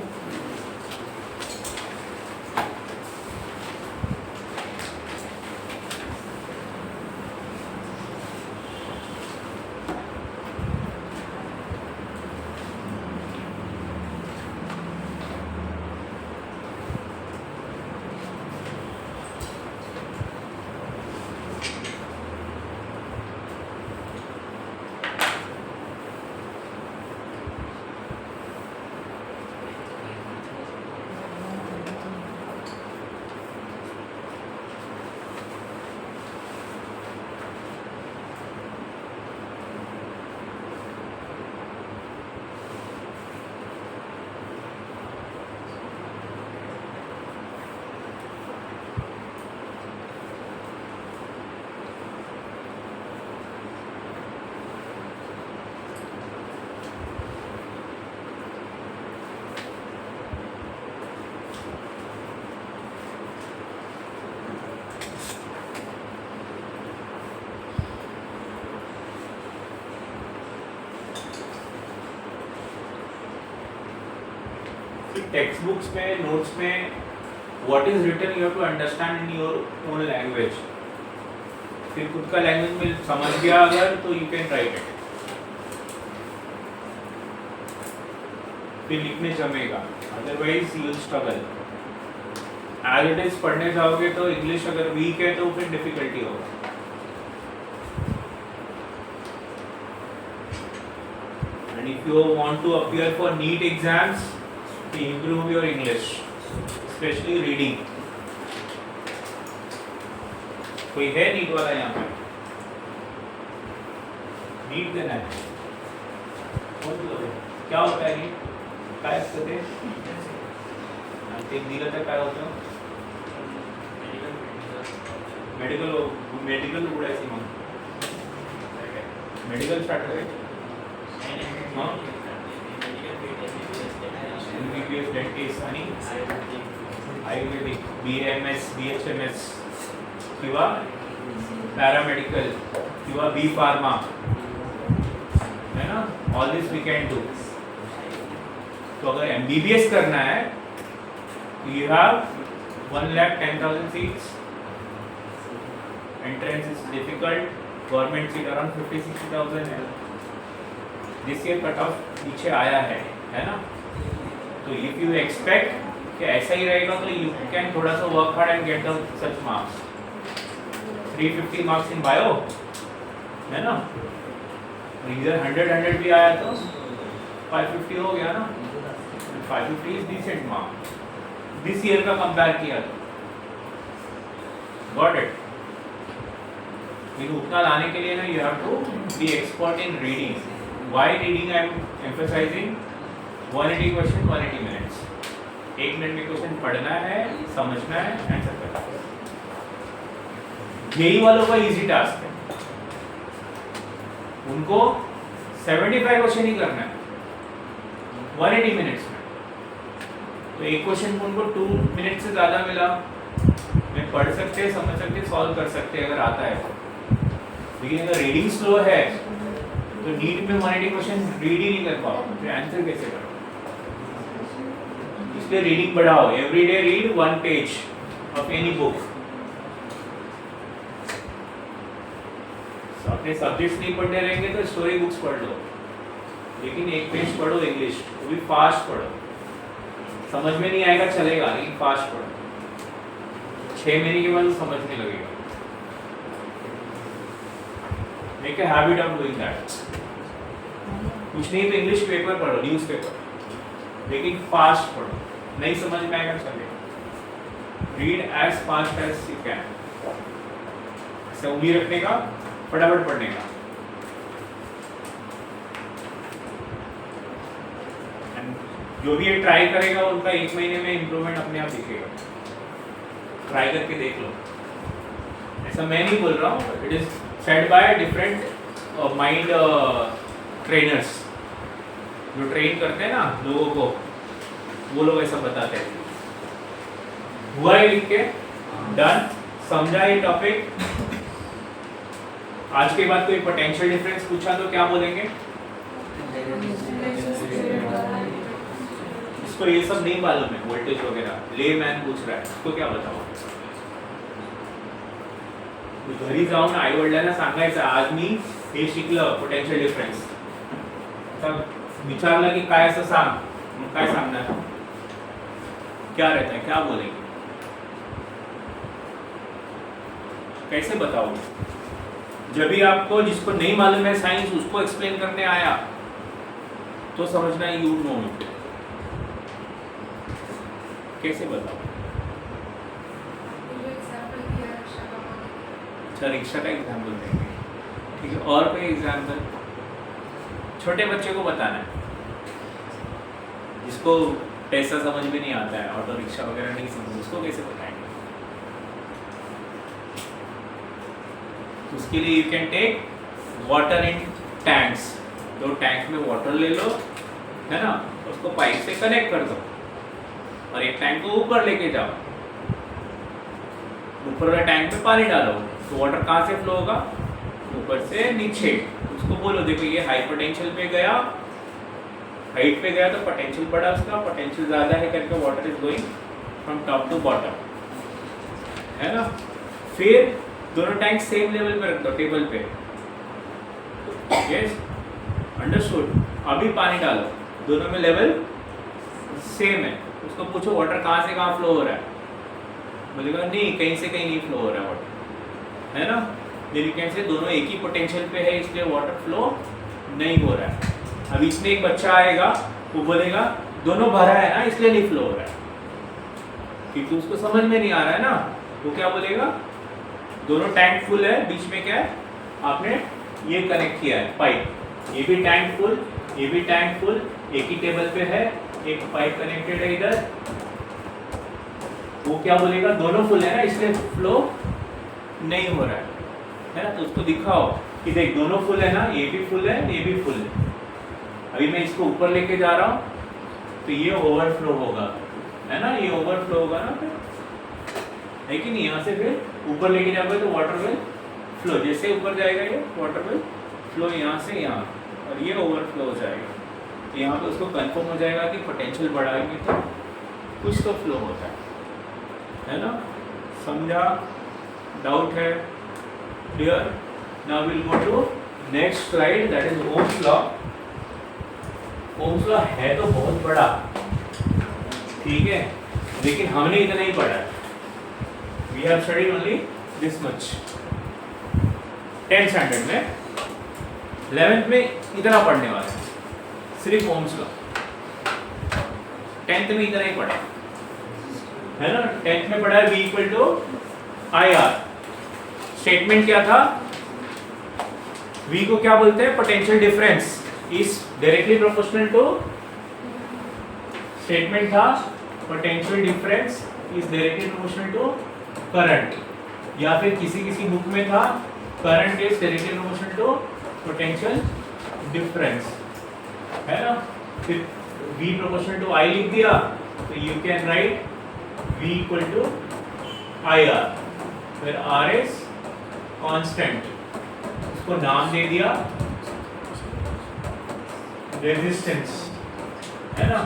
टेक्स्ट बुक्स में, नोट्स में what is written you have to understand in your own language. फिर खुद का लैंग्वेज में समझ गया अगर तो यू कैन राइट इट, फिर लिखने जमेगा, otherwise you will struggle. As it is पढ़ने जाओगे तो इंग्लिश अगर वीक है तो फिर डिफिकल्टी होगा। And if you want to appear for NEET exams to improve your English, especially reading। कोई है नीट वाला यहाँ पे? नीट देना है? कौन लोग है? क्या होता है नीट? काय असतं ते? आणि ते दिलं तर काय होतं? मेडिकल उघडायची मग मेडिकल स्टार्ट करायचं मग MBBS डेंटिस्ट आणि आयुर्वेदिक BAMS BHMS किंवा पैरामेडिकल किंवा B फार्मा है ना, all this we can do. तो अगर MBBS करना है you have 1,10,000 seats, entrance is difficult, government seat around 50-60,000 है। दिस ईयर कट ऑफ पीछे आया है ना। तो इफ यू एक्सपेक्ट कि ऐसा ही रहेगा तो यू कैन थोड़ा सा work hard and get the such marks. 350 marks in bio है ना, इधर 100 भी आया तो 550 हो गया ना। 550 is decent marks this year का कंपेयर किया तो। Got it? लेकिन उतना लाने के लिए ना you have to be expert in reading. Why reading I am emphasising? 180 question 180 minutes, 1 minute में क्वेश्चन पढ़ना है, समझना है, आंसर करना है। जेई वालों का इजी टास्क है, उनको 75 क्वेश्चन ही करना है 180 मिनट्स में। तो एक क्वेश्चन को उनको 2 मिनट से ज़्यादा मिला, मैं पढ़ सकते, समझ सकते, सॉल्व कर सकते अगर आता है तो। लेकिन अगर रीडिंग स्लो है तो नीट में 180 क्वेश्चन रीड ही नहीं कर पाओ, फिर आंसर कैसे करो? इसलिए रीडिंग बढ़ाओ, every day read 1 page of any book. अपने सब्जेक्ट्स नहीं पढ़ने रहेंगे तो स्टोरी बुक्स पढ़ लो, लेकिन 1 पेज पढ़ो इंग्लिश, वो भी फास्ट पढ़ो। समझ में नहीं आएगा चलेगा, लेकिन फास्ट पढ़ो। 6 महीने के बाद समझने लगेगा। Make a habit of doing that. कुछ नहीं तो इंग्लिश पेपर पढ़ो, न्यूज़ पेपर, लेकिन फास्ट पढ़ो। नहीं समझ में आएगा चलेगा। Read as fast as you can. ऐसे उम्मीद रखने का, फटाफट पढ़ने का। जो भी ये ट्राई करेगा उनका 1 महीने में इम्प्रूवमेंट अपने आप दिखेगा। ट्राई करके देख लो। ऐसा मैं नहीं बोल रहा हूँ, it is said by different mind trainers जो ट्रेन करते हैं ना लोगों को, वो लोग ऐसा बताते हैं। हुआ है लिख के, डन, समझा ये टॉपिक। आज के बाद कोई पोटेंशियल डिफरेंस पूछा तो क्या बोलेंगे? इसको ये सब नहीं मालूम है, वोल्टेज वगैरह, ले मैन पूछ रहा है, इसको क्या बताओ? घरी जाऊन आई वडिलांना सांगायचं आज मी हे शिकलं पोटेंशियल डिफरेंस। आता विचारलं की काय असं सांग, मग काय सांगणार? क्या रहता है, क्या बोलेंगे? कैसे बताओगे? जब भी आपको जिसको नहीं मालूम है साइंस उसको एक्सप्लेन करने आया तो समझना यू नो इट। कैसे बताओ? अच्छा, रिक्शा का एग्जाम्पल देंगे, ठीक है। और कोई एग्जाम्पल? छोटे बच्चे को बताना है जिसको पैसा समझ में नहीं आता है, ऑटो रिक्शा वगैरह नहीं समझ, उसको कैसे बताएंगे? उसके लिए you can take water in tanks. 2 tank में वाटर ले लो, है ना, उसको पाइप से कनेक्ट कर दो और एक टैंक को ऊपर लेके जाओ, ऊपर वाले टैंक में पानी डालो, तो वाटर कहाँ से फ्लो होगा? ऊपर से नीचे। उसको बोलो देखो ये हाई पोटेंशियल पे गया, हाइट पे गया तो पोटेंशियल बढ़ा उसका, पोटेंशियल ज़्यादा है करके water is going from top to bottom, है ना। फिर दोनों टैंक सेम लेवल पे रख दो टेबल पे, यस अंडरस्टूड। अभी पानी डालो, दोनों में लेवल सेम है, उसको पूछो वाटर कहाँ से कहाँ फ्लो हो रहा है, बोलेगा नहीं कहीं से कहीं नहीं फ्लो हो रहा है वाटर, है ना। लेकिन से दोनों एक ही पोटेंशियल पे है इसलिए वाटर फ्लो नहीं हो रहा है। अब इसमें एक बच्चा आएगा वो बोलेगा दोनों भरा है ना इसलिए नहीं फ्लो हो रहा है, क्योंकि उसको समझ में नहीं आ रहा है ना। वो क्या बोलेगा, दोनों टैंक फुल है, बीच में क्या है आपने ये कनेक्ट किया है पाइप, ये भी टैंक फुल, ये भी टैंक फुल, एक ही टेबल पे है, एक पाइप कनेक्टेड है इधर। वो क्या बोलेगा दोनों फुल है ना इसलिए फ्लो नहीं हो रहा है ना। तो उसको दिखाओ कि देख दोनों फुल है ना, ये भी फुल है ये भी फुल है। अभी मैं इसको ऊपर लेके जा रहा हूँ तो ये ओवरफ्लो होगा, है ना, ये ओवरफ्लो होगा ना फिर, है कि नहीं। यहाँ से फिर ऊपर लेके जाओगे तो वाटर विल फ्लो, जैसे ऊपर जाएगा ये वाटर विल फ्लो यहाँ से यहाँ, और ये ओवरफ्लो हो जाएगा। तो यहाँ पे उसको कंफर्म हो जाएगा कि पोटेंशियल बढ़ाएंगे तो कुछ तो फ्लो होता है ना। समझा, डाउट है, clear. Now will go to next slide, that is Ohm's law. Ohm's law है तो बहुत बड़ा, ठीक है, लेकिन हमने इतना ही पढ़ा है। We have studied only this much 10th standard में, 11th में इतना पढ़ने वाले हैं सिर्फ ओम्स लॉ। 10th में इतना ही पढ़ा है ना। 10th में पढ़ा है V equal to I R. Statement क्या था, V को क्या बोलते हैं, potential difference is directly proportional to, statement था potential difference is directly proportional to current, या फिर किसी किसी बुक में था current is directly proportional to potential difference, है ना। फिर V प्रोपोर्शनल टू I लिख दिया तो you can write V equal to I R, फिर R इज कांस्टेंट, उसको नाम दे दिया रेजिस्टेंस, है ना।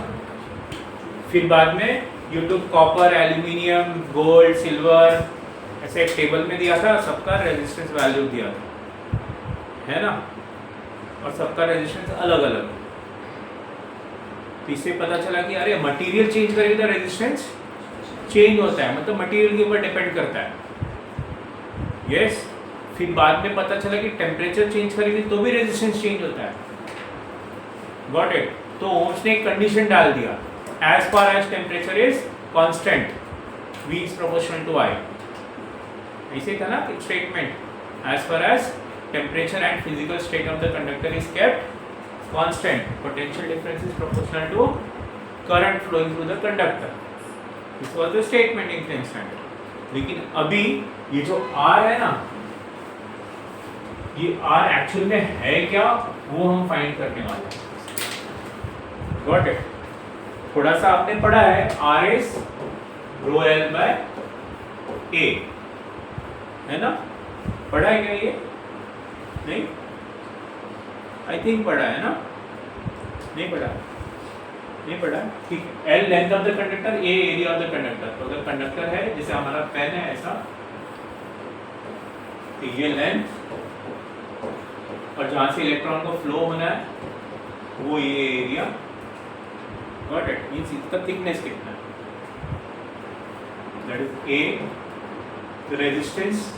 फिर बाद में you to copper, aluminium, gold, silver, ऐसे एक टेबल में दिया था, सबका रेजिस्टेंस वैल्यू दिया था, है ना, और सबका रेजिस्टेंस अलग अलग। तो इससे पता चला कि अरे मटेरियल चेंज करेगा तो रेजिस्टेंस चेंज होता है, मतलब मटेरियल के ऊपर डिपेंड करता है, यस। फिर बाद में पता चला कि टेम्परेचर चेंज करेगी तो भी रेजिस्टेंस चेंज होता है, गॉट इट। तो ओम्स ने एक कंडीशन डाल दिया, as far as temperature is constant, V is proportional to I। ऐसे था ना statement, as far as temperature and physical state of the conductor is kept constant, potential difference is proportional to current flowing through the conductor। This was the statement in 10th standard। लेकिन अभी ये जो R है ना, ये R actual में है क्या वो हम फाइंड करने वाले हैं, गॉट इट। थोड़ा सा आपने पढ़ा है R is rho L by A, है ना, पढ़ा है क्या ये, नहीं, आई थिंक पढ़ा है ना, नहीं पढ़ा, नहीं पढ़ा, ठीक है। L length of the conductor, A area of the conductor. तो अगर कंडक्टर है जैसे हमारा पेन है ऐसा, तो ये लेंथ, और जहां से इलेक्ट्रॉन को फ्लो होना है वो ये एरिया, गॉट इट। मींस इसका थिकनेस कितना है, दैट इज A। तो रेजिस्टेंस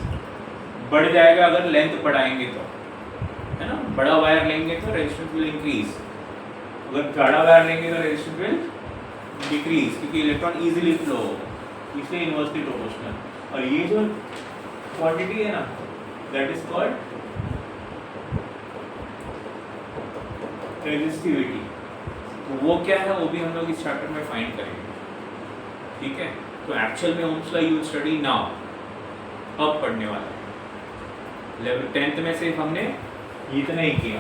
बढ़ जाएगा अगर लेंथ बढ़ाएंगे तो, है ना, बड़ा वायर लेंगे तो रेजिस्टेंस विल इंक्रीज, अगर बड़ा वायर लेंगे तो रेजिस्टेंस विल डिक्रीज, क्योंकि इलेक्ट्रॉन इजीली फ्लो होगा, इसलिए इनवर्सली प्रोपोर्शनल। और ये जो क्वांटिटी है ना, दैट इज कॉल्ड रेजिस्टिविटी। तो वो क्या है वो भी हम लोग इस चैप्टर में फाइंड करेंगे, ठीक है। तो एक्चुअल में Ohm's law you study now, अब पढ़ने वाला है। लेवल 10th में सिर्फ हमने इतना ही किया,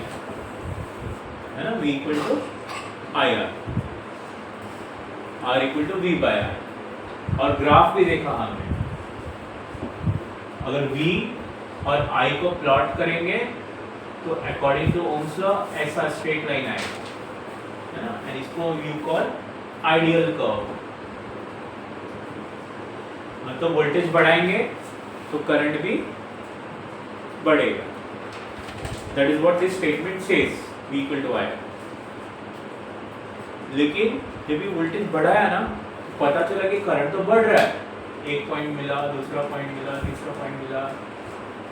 है ना, V equal to I R, R equal to V by R, और ग्राफ भी देखा हमने। अगर V और I को प्लॉट करेंगे तो अकॉर्डिंग टू ओम्स लॉ ऐसा स्ट्रेट लाइन आएगा, है ना, एंड इसको यू कॉल आइडियल कर्व। मतलब वोल्टेज बढ़ाएंगे तो करंट भी बढ़ेगा। That is what this statement says, V equal to I। लेकिन जब ये वोल्टेज बढ़ाया ना, पता चला कि करंट तो बढ़ रहा है, एक पॉइंट मिला, दूसरा पॉइंट मिला, तीसरा पॉइंट मिला,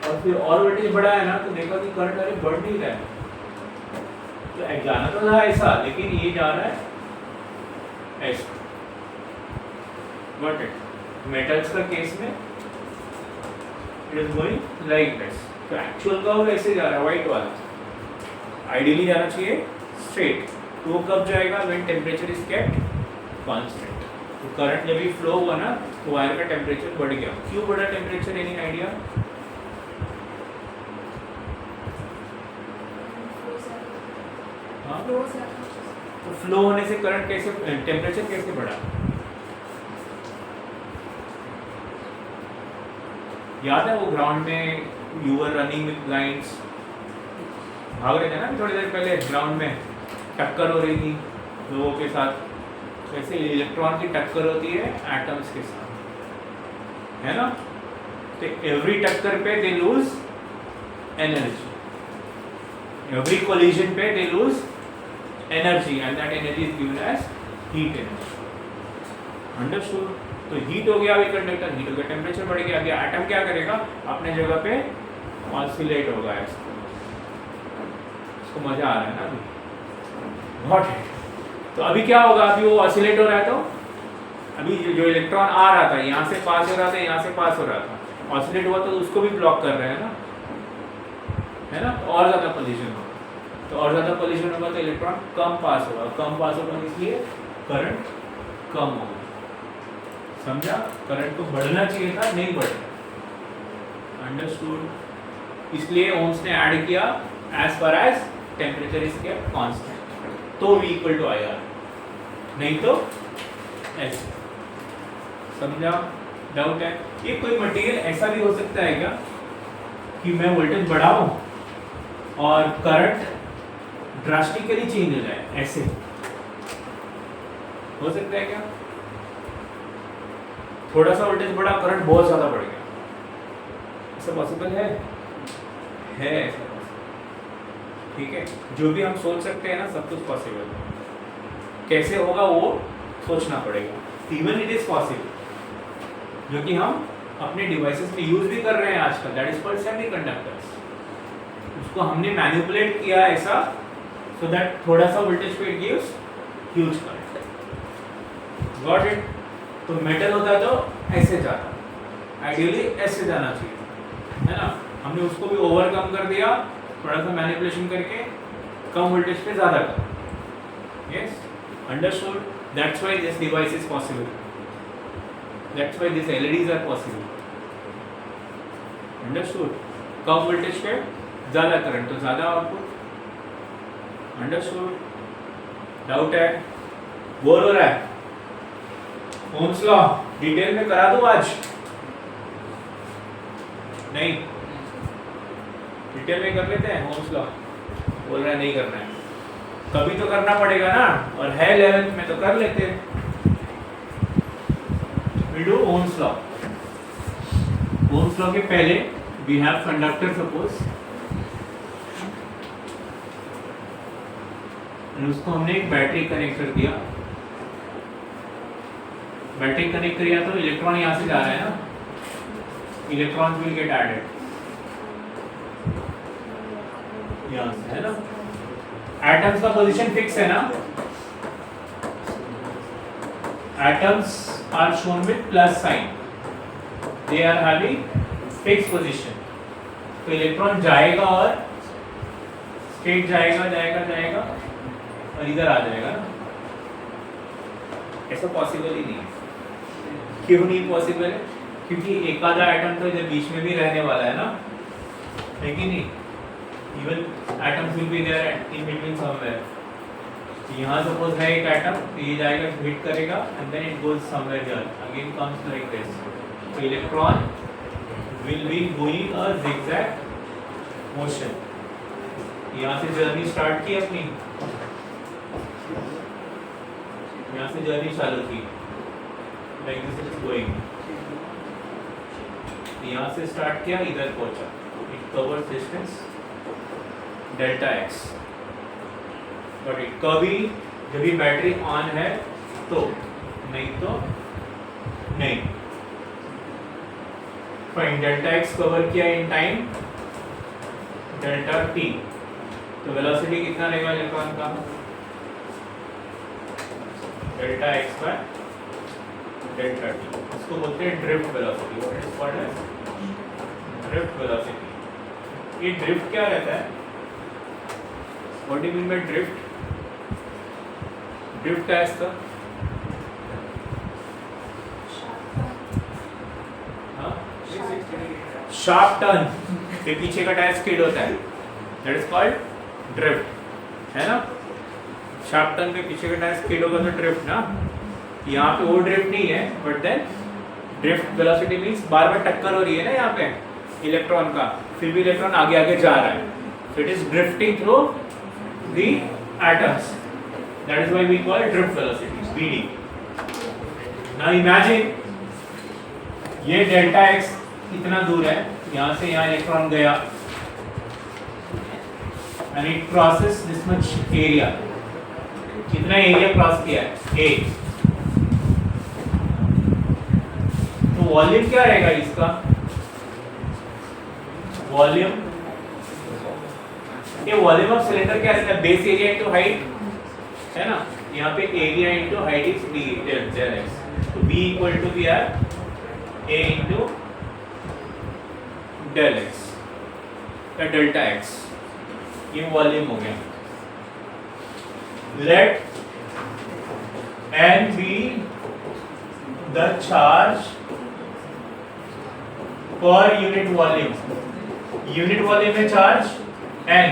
और फिर और वोल्टेज बढ़ाया ना तो देखा कि करंट अरे बढ़ नहीं रहा है। तो जाना तो था ऐसा, लेकिन ये जा रहा है ऐसा। Got it? मेटल्स का केस में it is going like this. तो एक्चुअल कर्व ऐसे जा रहा है, व्हाइट वाला। आइडियली जाना चाहिए स्ट्रेट। तो वो कब जाएगा? When temperature is kept constant. तो करंट जब भी फ्लो हुआ ना तो वायर का टेम्परेचर बढ़ गया। क्यों बढ़ा टेम्परेचर? Any idea? हाँ, तो फ्लो होने से करंट कैसे, टेम्परेचर कैसे बढ़ा? याद है वो ग्राउंड में you were running with blinds, भाग रहे थे ना थोड़ी देर पहले, ग्राउंड में टक्कर हो रही थी लोगों के साथ। वैसे इलेक्ट्रॉन की टक्कर होती है एटम्स के साथ, है ना। तो एवरी टक्कर पे they lose energy, every collision पे they lose energy, and that energy is given as heat energy. Understood? तो हीट हो गया अभी कंडक्टर, हीट हो गया, टेम्परेचर बढ़ गया। अभी एटम क्या करेगा? अपने जगह पे ऑसिलेट होगा ऐसे। इसको मजा आ रहा है ना अभी? Got it? तो अभी क्या होगा? अभी वो ऑसिलेट हो रहा है, तो अभी जो इलेक्ट्रॉन आ रहा था यहाँ से पास हो रहा था, यहाँ से पास हो रहा था, ऑसिलेट हुआ तो उसको भी ब्लॉक कर रहे हैं ना, है ना। तो और ज़्यादा कोलिजन होगा, तो और ज़्यादा कोलिजन होगा तो इलेक्ट्रॉन कम पास होगा, कम पास होगा इसलिए करंट कम होगा। समझा? करंट को बढ़ना चाहिए था, नहीं बढ़ रहा। अंडरस्टूड? इसलिए ओम्स ने ऐड किया as far as temperature is kept constant, तो V इक्वल टू IR, नहीं तो ऐसे। समझा? डाउट है? ये कोई मटेरियल ऐसा भी हो सकता है क्या कि मैं वोल्टेज बढ़ाऊं और करंट ड्रास्टिकली चेंज हो जाए, ऐसे हो सकता है क्या? थोड़ा सा वोल्टेज बढ़ा, करंट बहुत ज्यादा बढ़ गया, ऐसा पॉसिबल है? ऐसा पॉसिबल। ठीक है, जो भी हम सोच सकते हैं ना, सब कुछ पॉसिबल है। कैसे होगा वो सोचना पड़ेगा। इवन इट इज पॉसिबल, जो कि हम अपने डिवाइसेस में यूज भी कर रहे हैं आजकल, दैट इज कॉल्ड सेमीकंडक्टर्स। उसको हमने मैनिपुलेट किया ऐसा सो दैट थोड़ा सा वोल्टेज पे it gives huge current. Got it? तो मेटल होता तो ऐसे जाता, आइडियली ऐसे जाना चाहिए, है ना। हमने उसको भी ओवरकम कर दिया, थोड़ा सा मैनिपुलेशन करके कम वोल्टेज पे ज़्यादा कर। Yes, understood? That's why this device is possible, that's why this LEDs are possible. Understood? कम वोल्टेज पे ज़्यादा करंट तो ज़्यादा आउटपुट। अंडरस्टूड? डाउट है? बोर हो रहा है? ओम्स लॉ डिटेल में करा दूं आज? नहीं, डिटेल में कर लेते हैं ओम्स लॉ? बोल रहा है नहीं करना है, कभी तो करना पड़ेगा ना, और है 11th में तो कर लेते हैं। We do Ohm's law. Ohm's law के पहले we have conductor suppose, उसको हमने एक बैटरी कनेक्ट कर दिया। बैटरी कनेक्ट किया तो इलेक्ट्रॉन यहाँ से जा रहा है ना, इलेक्ट्रॉन विल गेट एडेड यहाँ से, है ना। एटम्स का पोजीशन फिक्स है ना, atoms are shown with plus sign, they are having fix position. तो इलेक्ट्रॉन जाएगा और स्ट्रेट जाएगा जाएगा जाएगा और इधर आ जाएगा ना। ऐसा पॉसिबल ही नहीं है। क्यों नहीं पॉसिबल है? क्योंकि एक आधा एटम तो इधर बीच में भी रहने वाला है ना, है कि नहीं। Even atoms will be there in between somewhere. यहाँ सपोज है एक एटम, ये जाएगा हिट करेगा and then it goes somewhere here, again comes like this. तो electron will be going a zigzag motion. यहाँ से जर्नी स्टार्ट की अपनी, यहाँ से जर्नी चालू की, लाइक दिस इज गोइंग, यहाँ से स्टार्ट किया, इधर पहुंचा, it covers distance delta x. But it कभी जब भी बैटरी ऑन है तो, नहीं तो नहीं। फाइन, डेल्टा एक्स कवर किया इन टाइम डेल्टा टी, तो वेलोसिटी कितना रहेगा इलेक्ट्रॉन का, delta x by delta t. इसको बोलते हैं drift velocity. What is called as drift velocity. ये ड्रिफ्ट क्या रहता है, what do you mean by drift? Drift क्या है इसका? शार्प टर्न के पीछे का टायर स्किड होता है, दैट इज कॉल्ड ड्रिफ्ट, है ना। शार्प टर्न के पीछे का टायर स्किड होगा तो ड्रिफ्ट ना। यहाँ पे वो ड्रिफ्ट नहीं है, but then drift velocity means बार बार टक्कर हो रही है ना यहाँ पे इलेक्ट्रॉन का, फिर भी इलेक्ट्रॉन आगे आगे जा रहा है, so it is drifting through the atoms, that is why we call it drift velocity, BD. Now imagine ये डेल्टा एक्स कितना दूर है, यहाँ से यहाँ इलेक्ट्रॉन गया and it crosses this much area, कितना एरिया क्रॉस किया है, A। तो वॉल्यूम क्या रहेगा इसका, वॉल्यूम, ये वॉल्यूम ऑफ सिलेंडर क्या रहता है, बेस एरिया इनटू हाइट, है ना। यहाँ पे area into height is b del x, तो b equal to B R a into del x या डेल्टा x, ये वॉल्यूम हो गया। Let n be the charge per unit volume, unit volume में चार्ज n,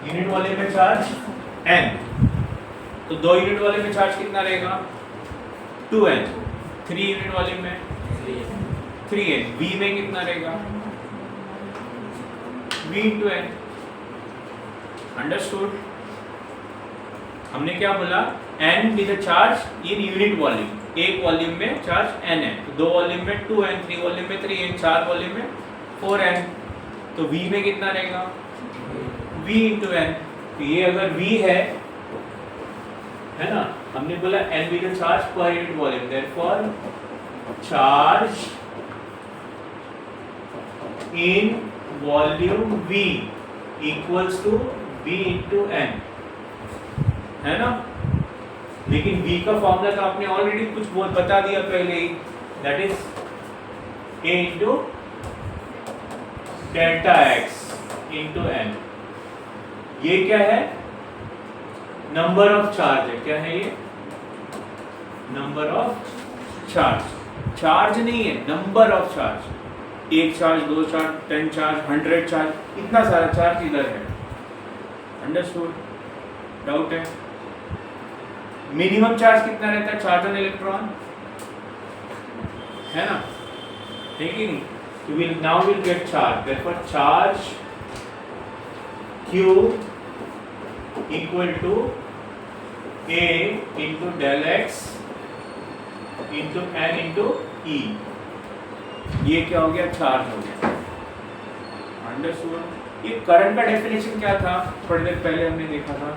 यूनिट वॉल्यूम में charge n, तो 2 unit volume में charge कितना रहेगा 2n, 3 यूनिट वॉल्यूम में 3n, v में कितना रहेगा v into n। अंडरस्टूड? हमने क्या बोला, n be the charge in unit volume, एक वॉल्यूम में चार्ज n है, तो 2 वॉल्यूम में 2n, 3 वॉल्यूम में 3n, 4 वॉल्यूम में 4n, तो v में कितना रहेगा v into n। तो ये अगर v है ना, हमने बोला n be the charge per unit volume, therefore charge in volume v equals to v into n, है ना। लेकिन v का फॉर्मूला तो आपने ऑलरेडी कुछ बहुत बता दिया पहले ही, that is a into delta X into n। ये क्या है, नंबर ऑफ चार्ज है, क्या है ये, नंबर ऑफ चार्ज, चार्ज नहीं है, number of charge, 1 charge, 2 charge, 10 charge, 100 charge, इतना सारा चार्ज इधर है। अंडरस्टूड? डाउट है? मिनिमम चार्ज कितना रहता है चार्ज ऑन इलेक्ट्रॉन, है ना, ठीक है नहीं। तो will now will get charge, therefore charge q equal to a into del x into n into e। ये क्या हो गया, चार्ज हो गया। अंडरस्टूड? ये करंट का डेफिनेशन क्या था, थोड़ी देर पहले हमने देखा था।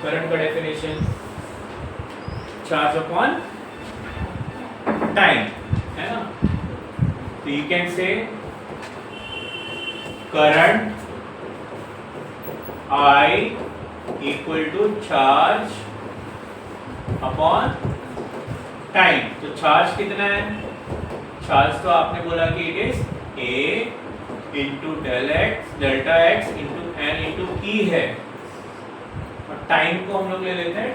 करंट का डेफिनेशन चार्ज अपॉन टाइम, है ना। तो you can say current I equal to charge upon time. तो चार्ज कितना है, चार्ज तो आपने बोला कि it is a into del X delta X into n into E है, और टाइम को हम लोग ले लेते हैं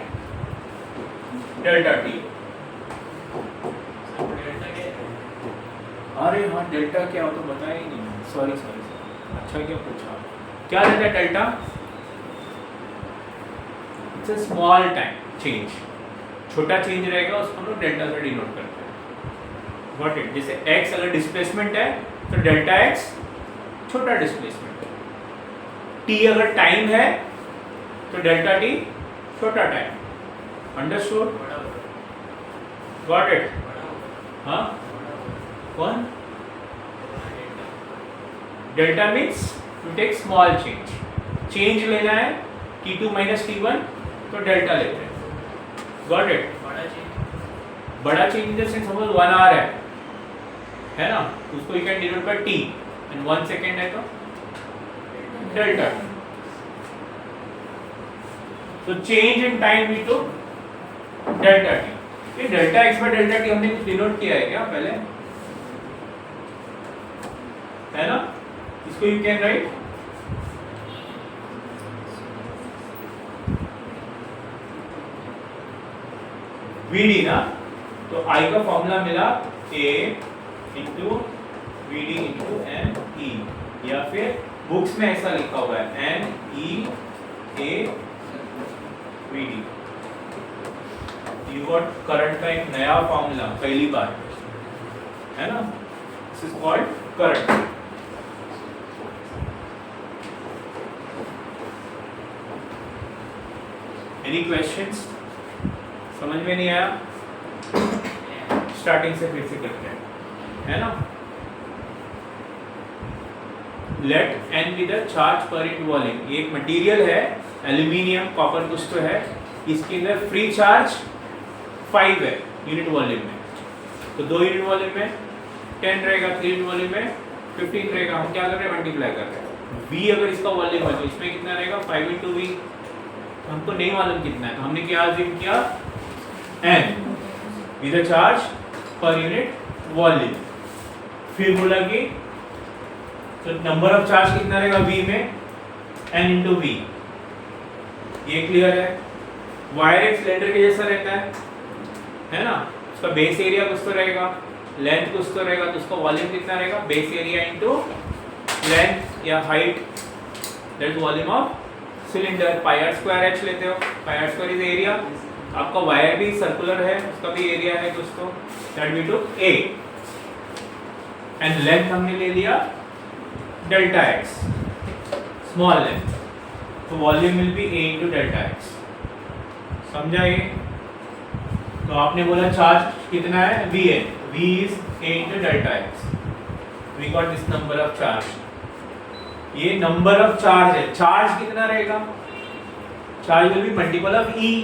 डेल्टा टी। अरे हाँ, डेल्टा क्या हो तो बताया ही नहीं, सॉरी। अच्छा क्या पूछा, क्या रहता है delta? It's a small time change, छोटा चेंज रहेगा, उसको हम लोग डेल्टा से डिनोट करते हैं। व्हाट इट, जैसे x अगर डिस्प्लेसमेंट है तो डेल्टा x छोटा डिस्प्लेसमेंट है, टी अगर टाइम है तो डेल्टा टी छोटा टाइम। अंडरस्टूड? Got it? हाँ, कौन? Delta means to take small change लेना है T2 माइनस T1 तो डेल्टा लेते हैं। Got it? बड़ा change in the sense suppose 1 hour है ना, उसको you can denote by T and 1 second है तो डेल्टा। तो change in time we to delta T। ये delta x by delta T हमने कुछ डिनोट किया है क्या पहले? है ना, इसको यू कैन राइट VD ना, तो I का फॉर्मूला मिला A into VD into NE, या फिर बुक्स में ऐसा लिखा हुआ है NE A VD। You got current का एक नया फॉर्मूला पहली बार, है ना, this is called current. Any questions? समझ में नहीं आया? स्टार्टिंग से फिर से करते हैं, है ना। Let n be the charge per unit volume. ये एक मटेरियल है, एल्यूमिनियम कॉपर कुछ तो है, इसके अंदर फ्री चार्ज 5 है यूनिट वॉल्यूम में। तो 2 यूनिट वॉल्यूम में 10 रहेगा, 3 यूनिट वॉल्यूम में 15 रहेगा। हम क्या कर रहे हैं, मल्टीप्लाई कर रहे हैं। V अगर इसका वॉल्यूम है तो इसमें कितना रहेगा 5 इंटू V। हमको नहीं मालूम कितना है, हमने क्या अज्यूम किया n B the charge per unit volume. फिर बोला कि तो नंबर ऑफ चार्ज कितना रहेगा V में, n इंटू V। ये क्लियर है? वायर एक सिलेंडर के जैसा रहता है ना, उसका बेस एरिया कुछ तो रहेगा, लेंथ कुछ तो रहेगा, तो उसका वॉल्यूम कितना रहेगा, बेस एरिया इंटू लेंथ या height, that is volume of cylinder. Pi r square h लेते हो, pi r square is area. आपका वायर भी सर्कुलर है, उसका भी एरिया है दोस्तों, that we took A and length हमने ले लिया डेल्टा x, स्मॉल लेंथ, तो volume will be A into delta x। समझा ये? तो आपने बोला चार्ज कितना है Vn, V is A into delta x। We got this number of charge. ये नंबर ऑफ चार्ज है, चार्ज कितना रहेगा, charge will be multiple of E।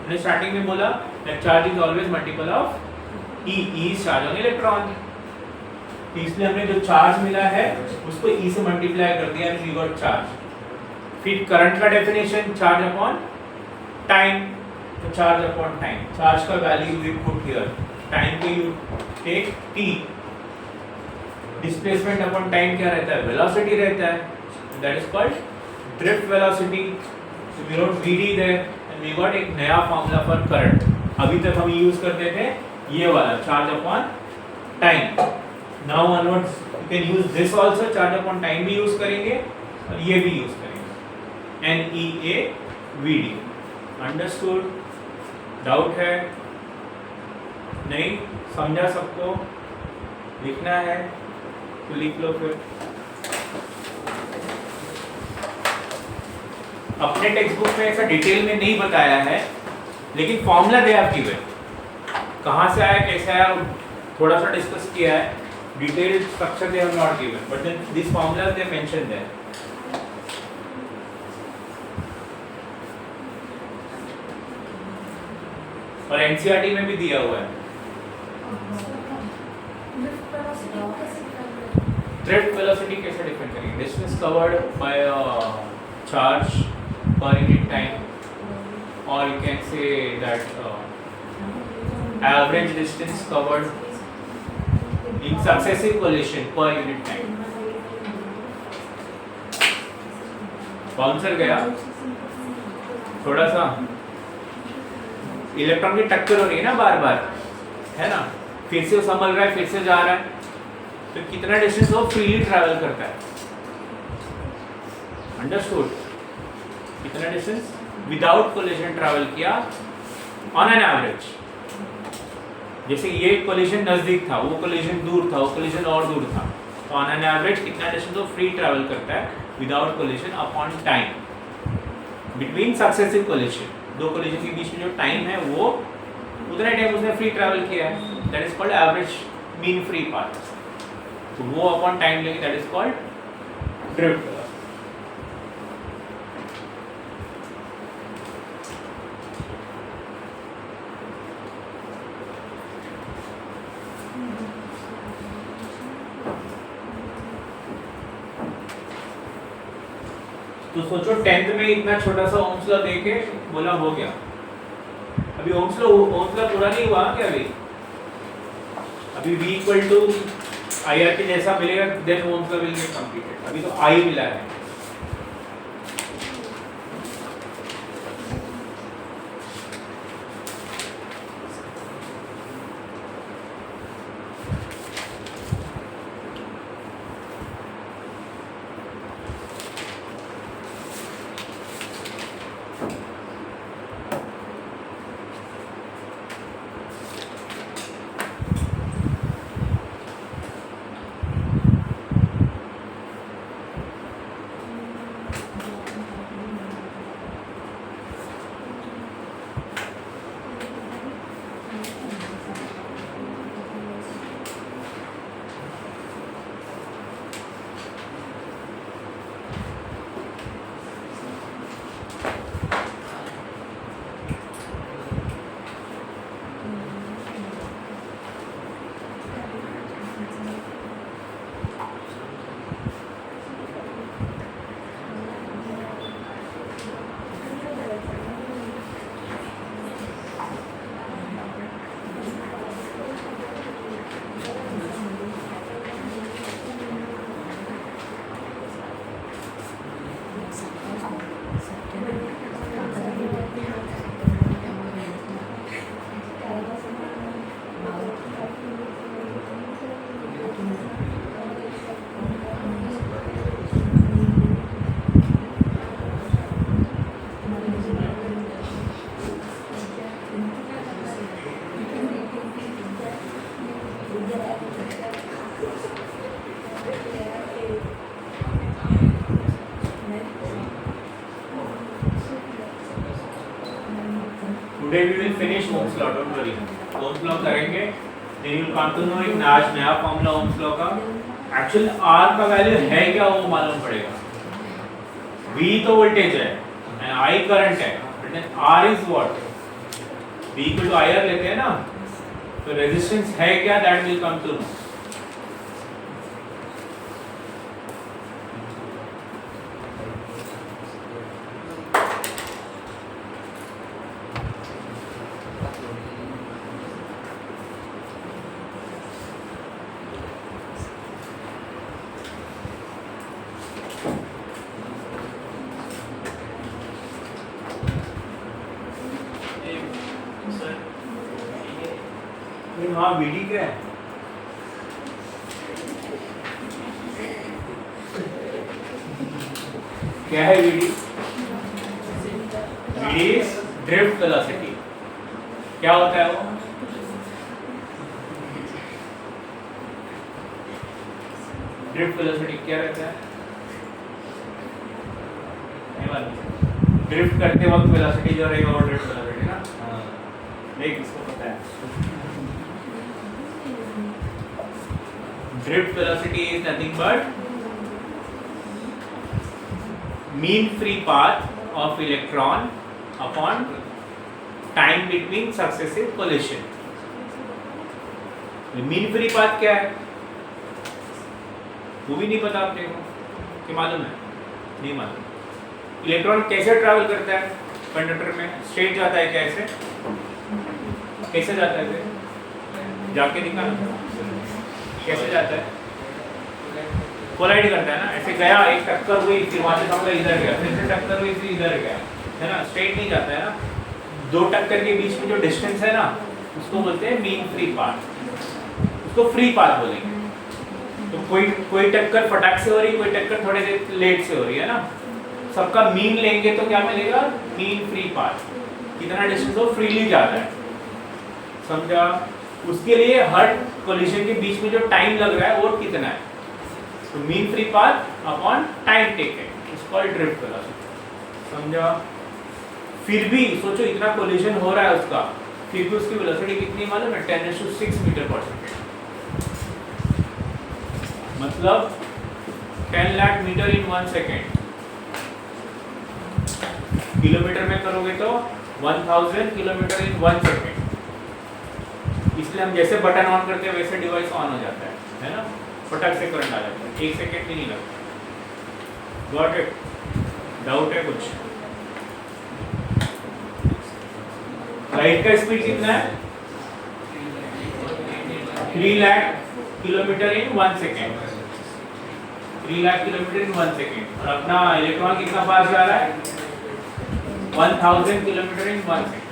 मैंने स्टार्टिंग में बोला that charge is always multiple of E। E is charge on electron, इसलिए हमने जो चार्ज मिला है उसको E से मल्टीप्लाई कर दिया, वी गॉट चार्ज। फिर करंट का डेफिनेशन चार्ज अपॉन टाइम, तो चार्ज अपॉन टाइम, चार्ज का value we put here, time को you take T, displacement upon time क्या रहता है, वेलोसिटी रहता है, that is called drift velocity. So we wrote VD there and we got एक नया फॉर्मूला फॉर करंट। अभी तक हम यूज करते थे ये वाला charge upon time. Now onwards you can use this also, charge upon time भी यूज करेंगे और ये भी यूज करेंगे, NEAVD। अंडरस्टूड? डाउट है? नहीं समझा सबको? लिखना है तो लिख लो। फिर अपने टेक्स्ट बुक में ऐसा डिटेल में नहीं बताया है, लेकिन फॉर्मूला दे आपकी वे कहाँ से आया कैसे आया थोड़ा सा डिस्कस किया है, detail structure they have not given, but then this formula they mention there. और एनसीईआरटी में भी दिया हुआ है। ड्रिफ्ट वेलोसिटी कैसे डिफाइन करेंगे, distance covered by charge per unit time, और you can say that average distance covered in successive collision per unit time। Bouncer गया थोड़ा सा, इलेक्ट्रॉन की टक्कर हो रही है ना बार बार, है ना, फिर से संभल रहा है, फिर से जा रहा है, तो कितना डिस्टेंस वो फ्रीली ट्रैवल करता है। अंडरस्टूड? कितना डिस्टेंस विदाउट कोलिजन ट्रैवल किया ऑन एन एवरेज। जैसे ये कोलिजन नजदीक था, वो कोलिजन दूर था, वो कोलिजन और दूर था, तो ऑन एन एवरेज कितना डिस्टेंस वो फ्री ट्रैवल करता है without collision upon time between successive collision. दो कोलिशन के बीच में जो टाइम है वो उतना टाइम उसने फ्री ट्रैवल किया है, that is called average mean free path. तो वो अपॉन टाइम लेंगे, दैट इज कॉल्ड ड्रिफ्ट। तो सोचो 10th में इतना छोटा सा ओम्स लॉ देके बोला हो गया। अभी ओम्स लॉ पूरा नहीं हुआ क्या? अभी V इक्वल टू IR के जैसा मिलेगा, then Ohm's law will get completed. अभी तो I मिला है। Today we will finish Ohm's law, don't worry. Ohm's law करेंगे, then you will come to know एक नया फॉर्मूला Ohm's law का। एक्चुअल R का वैल्यू है क्या वो मालूम पड़ेगा। V तो वोल्टेज है and I करंट है, but then R is what? V equal to IR लेते हैं ना, तो रेजिस्टेंस है क्या, that will come to know। हाँ VD क्या है? क्या है VD? VD is drift velocity। क्या होता है वो? ड्रिफ्ट वेलोसिटी क्या रहता है? नहीं मालूम। ड्रिफ्ट करते वक्त वेलोसिटी जो रहेगा वो ड्रिफ्ट वेलोसिटी ना। देख इसको पता है। Drift velocity is nothing but mean free path of electron upon time between successive collision। mean free path क्या है? वो भी नहीं पता आपने को कि मालूम है? नहीं मालूम। इलेक्ट्रॉन कैसे ट्रैवल करता है कंडक्टर में? स्ट्रेट जाता है कैसे? कैसे जाता है? जाके दिखाना कैसे जाता है? कोलाइड करता है ना, ऐसे गया, एक टक्कर हुई, फिर वहां से समझो इधर गया, फिर से टक्कर हुई, फिर इधर गया, है ना, स्ट्रेट नहीं जाता है ना। दो टक्कर के बीच में जो डिस्टेंस है ना, उसको बोलते हैं मीन फ्री पाथ, उसको फ्री पाथ बोलेंगे। तो कोई टक्कर फटाक से हो रही, कोई टक्कर थोड़े देर लेट से हो रही है ना, सबका मीन लेंगे तो क्या मिलेगा? Mean free path. कितना डिस्टेंस हो फ्रीली जाता है, समझा? उसके लिए हर कोलिशन के बीच में जो टाइम लग रहा है वो कितना है, तो mean free path upon time taken is called drift velocity. समझा? फिर भी सोचो इतना कोलिजन हो रहा है उसका, फिर भी उसकी वेलोसिटी कितनी मालूम है? 10⁶ मीटर पर सेकेंड, मतलब 10 लाख मीटर इन 1 सेकेंड। किलोमीटर में करोगे तो 1000 किलोमीटर इन 1 सेकेंड। इसलिए हम जैसे बटन ऑन करते हैं वैसे डिवाइस ऑन हो जाता है ना, फटक से करंट आ जाता है, 1 सेकेंड भी नहीं लगता। Got it? डाउट है कुछ? लाइट का स्पीड कितना है? 3 लाख किलोमीटर इन 1 सेकेंड, 3 लाख किलोमीटर इन 1 सेकेंड। और अपना इलेक्ट्रॉन कितना फास्ट जा रहा है? 1000 किलोमीटर इन 1 सेकेंड।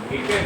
ठीक है?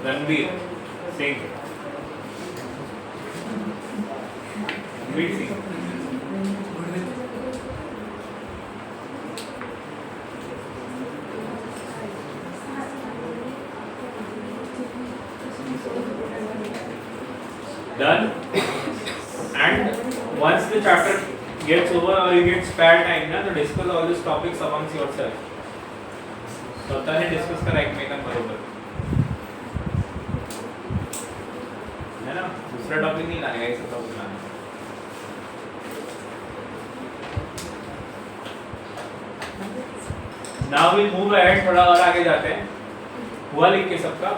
Ranveer Singh, Ranveer Singh. Done. And once the chapter gets over or you get spare time ना, तो discuss all these topics amongst yourself. स्वतःने discuss करा एकमेकांबरोबर, है ना? दूसरा टॉपिक नहीं लाने का, एक टॉपिक लाना। Now we'll move ahead, थोड़ा और आगे जाते हैं। हुआ लिख के सबका?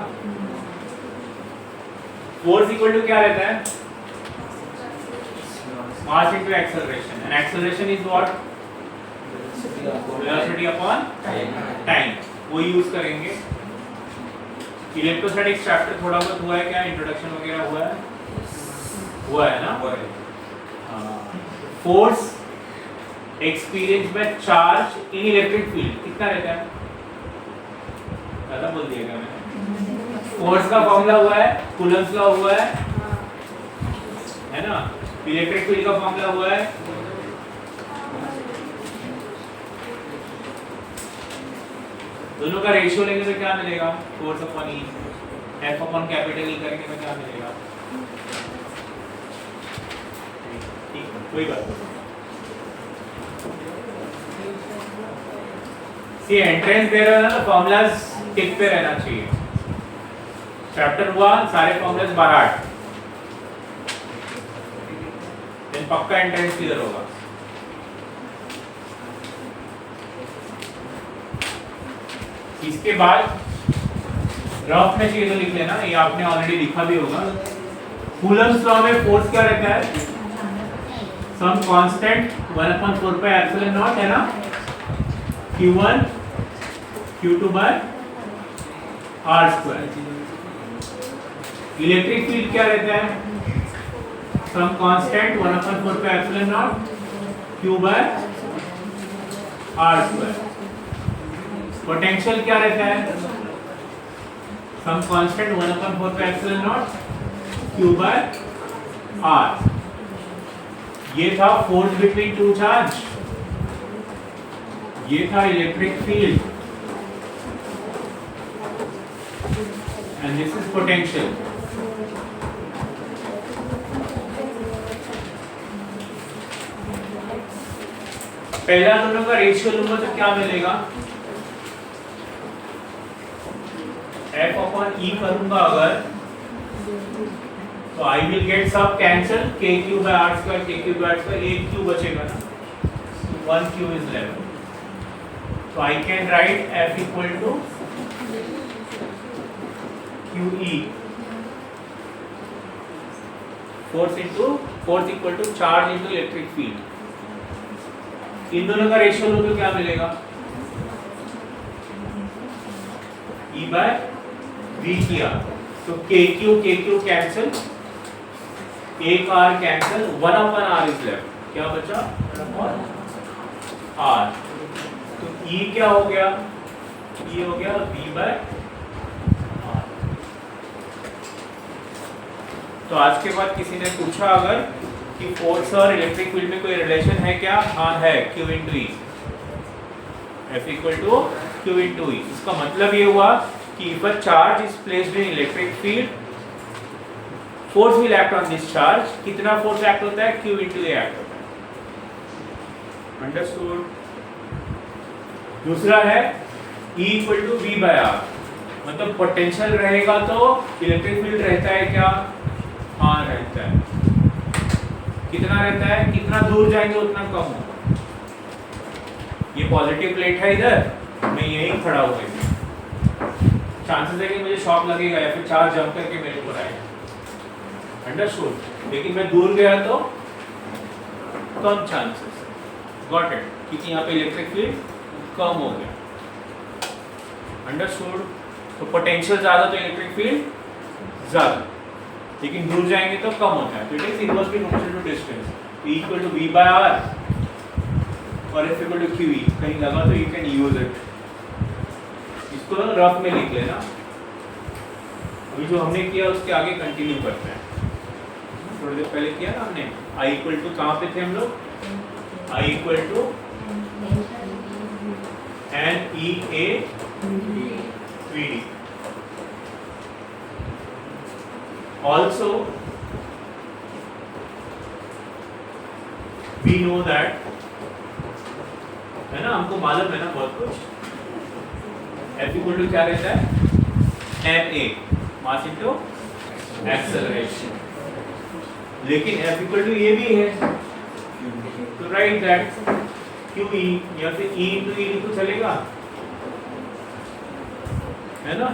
फोर्स इक्वल टू क्या रहता है? Mass into acceleration, and acceleration is what? Velocity upon time. वो यूज करेंगे। इलेक्ट्रोस्टैटिक्स चैप्टर थोड़ा बहुत हुआ है क्या? इंट्रोडक्शन वगैरह हुआ है? हुआ है ना? Force experience by charge in electric field कितना रहता है? ज्यादा बोल दिया क्या मैंने? फोर्स का फॉर्मूला हुआ है, कूलम्स लॉ हुआ है ना? इलेक्ट्रिक फील्ड का फॉर्मूला हुआ है, दोनों का रेशियो लेंगे तो क्या मिलेगा? फोर्स अपॉन ई, एफ अपॉन कैपिटल ई करेंगे तो क्या मिलेगा? ठीक, कोई बात नहीं। सी एंट्रेंस दे रहा है ना, फॉर्मूलाज टिक पे रहना चाहिए। चैप्टर हुआ, सारे फॉर्मूलाज 12-8, देन पक्का एंट्रेंस क्लियर होगा। इसके बाद रफ में चाहिए तो लिख लेना, ये आपने ऑलरेडी लिखा भी होगा। कूलम्स लॉ में फोर्स क्या रहता है? सम कांस्टेंट 1/4πε0 है ना, Q1 Q2/r²। इलेक्ट्रिक फील्ड क्या रहता है? Some constant 1/4πε0 Q/r²। पोटेंशियल क्या रहता है? Some constant 1/4πε0 Q/r। ये था फोर्स बिटवीन टू चार्ज, ये था electric field, and this is potential. पहला दोनों का रेशियो लूंगा तो क्या मिलेगा, F अपॉन E करूंगा अगर, तो I will get सब cancel, k cube by r square, k cube by r square, एक क्यूब बचेगा ना, 1 cube is left. So I can write F equal to QE, force equal to charge into electric field. इन दोनों का ratio लो तो क्या मिलेगा, E bye V किया तो k क्यू कैंसिल, एक r cancel, 1 upon r is left, क्या बचा 1 अपॉन r. तो E क्या हो गया, E हो गया V बाय r. तो आज के बाद किसी ने पूछा अगर कि फोर्स और इलेक्ट्रिक फील्ड में कोई रिलेशन है क्या, हाँ है, Q into E, F equal to Q into E. इसका मतलब ये हुआ कि if a charge is placed in electric field, force will act on this charge. कितना फोर्स एक्ट होता है, Q into A एक्ट होता है. अंडरस्टूड. दूसरा है E equal to V by R, मतलब पोटेंशियल रहेगा तो इलेक्ट्रिक फील्ड रहता है क्या, हाँ रहता है. कितना रहता है, कितना दूर जाएंगे उतना कम होगा. ये पॉजिटिव प्लेट है इधर, मैं यहीं खड़ा हुआ हूँ, चांसेस है कि मुझे शॉक लगेगा या फिर चार्ज जंप करके मेरे ऊपर आएगा. अंडरस्टूड. लेकिन मैं दूर गया तो कम चांसेस. गॉट इट, क्योंकि यहाँ पे इलेक्ट्रिक फील्ड कम हो गया. अंडरस्टूड. तो पोटेंशियल ज्यादा तो इलेक्ट्रिक फील्ड ज्यादा, लेकिन दूर जाएंगे तो कम होता है. तो it is inversely proportional to distance. E equal to V by R और F equal to QE. कहीं लगा तो you can use it. इसको रफ में लिख लेना. अभी जो हमने किया उसके आगे कंटिन्यू करते हैं. थोड़ी देर पहले किया ना हमने, I equal to कहाँ पे थे हम लोग, I equal to n E A V D. Also, we know that, है ना, हमको मालूम है ना बहुत कुछ. F equal to क्या रहता है, ma, मास इनटू एक्सेलरेशन. लेकिन F equal to ये भी है, तो राइट दैट QE या फिर E into E तो चलेगा, है ना.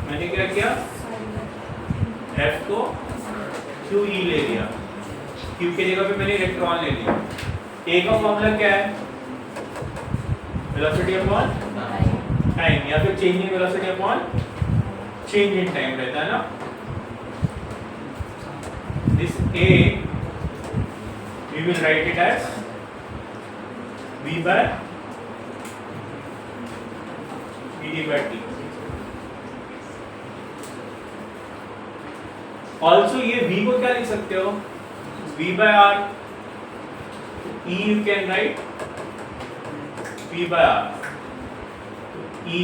मैंने क्या किया, F को QE ले लिया, Q के जगह पे मैंने इलेक्ट्रॉन ले लिया. A का फॉर्मूला क्या है, वेलोसिटी अपॉन टाइम, या फिर change in velocity upon change in time रहता है ना. This A we will write it as V by d by t. Also ये V को क्या लिख सकते हो, V by R. E you can write V by R. E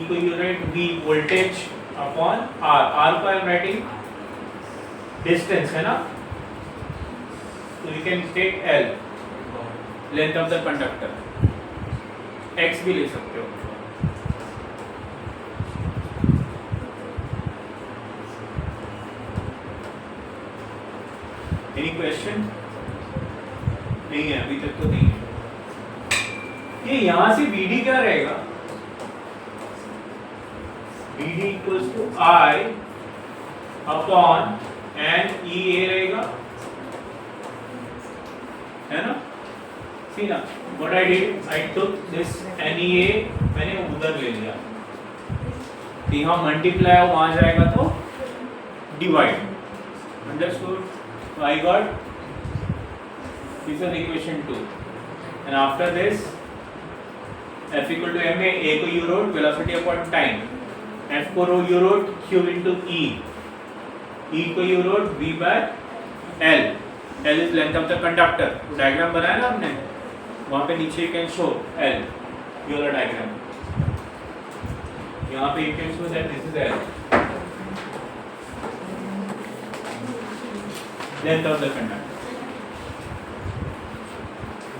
को you write V voltage upon R. R को I am writing distance, है ना. So you can take L, length of the conductor. X भी ले सकते हो. Any question? नहीं है अभी तक तो नहीं है. ये यहाँ से BD क्या रहेगा, BD equals to I upon NEA रहेगा, है ना. See ना, what I did, I took this NEA, मैंने उधर ले लिया, यहाँ मल्टीप्लाई वहाँ जाएगा तो divide. Understood. So I got this is equation 2, and after this F equal to ma, A को you wrote velocity upon time, F को you wrote Q into E, E को you wrote V by L, L is length of the conductor. Diagram बनाया ना हमने, वहाँ पे नीचे you can show L, ये वाला डायग्राम. यहाँ पे you can show that this is L, length of the conductor.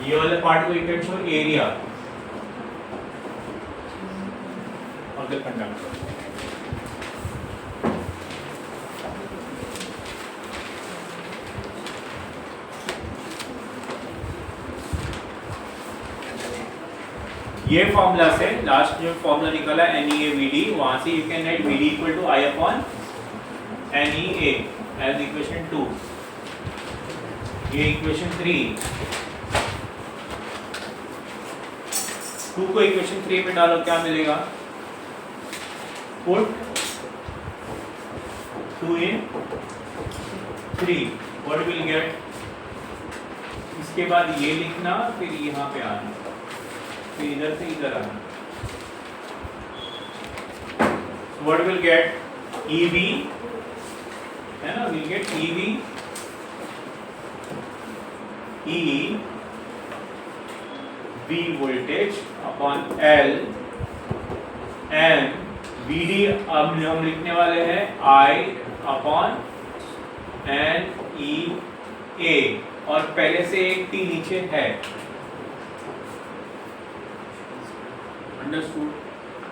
ये वाले पार्ट को you can show area of the conductor. ये फॉर्मूला से लास्ट जो फॉर्मूला निकला NEAVD, वहां से you can write VD equal to I upon NEA as equation 2। ये इक्वेशन 3, 2 को इक्वेशन 3 में डालो, क्या मिलेगा? Put 2 in 3, what will get? इसके बाद ये लिखना, फिर यहाँ पे आना, फिर इधर से इधर आना। What will get? EV है ना, will get EV E V voltage upon L and VD अब हम लिखने वाले हैं I अपॉन NEA, और पहले से एक T नीचे है। अंडरस्टूड?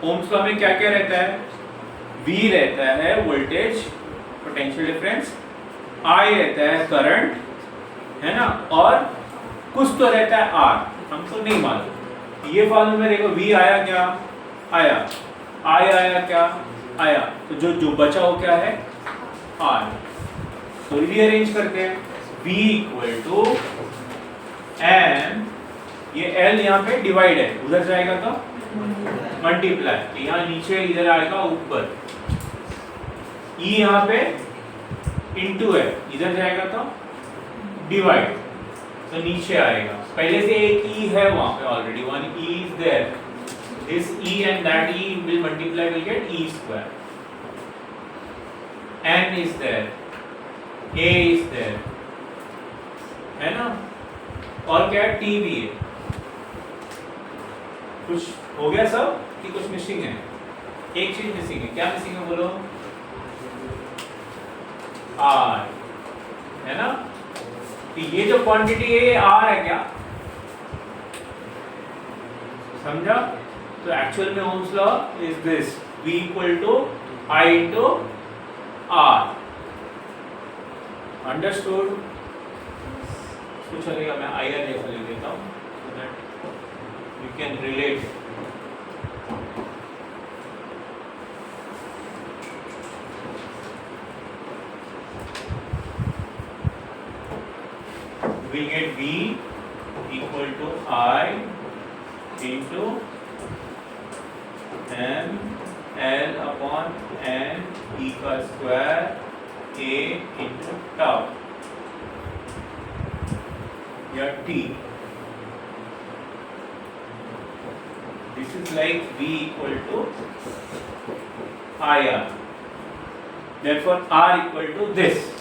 ओम्स लॉ में क्या क्या रहता है? V रहता है वोल्टेज पोटेंशियल डिफरेंस, I रहता है करंट, है ना, और कुछ तो रहता है R, हमको नहीं मालूम। ये फॉर्मूले में देखो V आया क्या? आया। I आया क्या? आया। तो जो बचा वो क्या है? R। तो रीअरेंज करते हैं। V इक्वल टू M, ये L यहाँ पे डिवाइड है, उधर जाएगा तो मल्टीप्लाई, तो यहाँ नीचे इधर आएगा ऊपर। E यहाँ पे इंटू है, इधर जाएगा तो डिवाइड, तो नीचे आएगा। पहले से एक E है वहां पे already, one E is there, this E and that E will multiply, will get E square। N is there, A is there, है ना, और क्या है? T भी है। कुछ हो गया सब कि कुछ मिसिंग है? एक चीज मिसिंग है, क्या मिसिंग है बोलो? R, है ना। तो ये जो क्वांटिटी है ये R है क्या? समझा? तो एक्चुअल में Ohm's law is this, V equal to I into R। Understood? तो चलेगा, मैं IR जैसा लिख देता हूँ so that you can relate। We get V equal to I into M L upon N E का स्क्वायर A into tau या T। This is like V equal to IR, therefore R equal to this।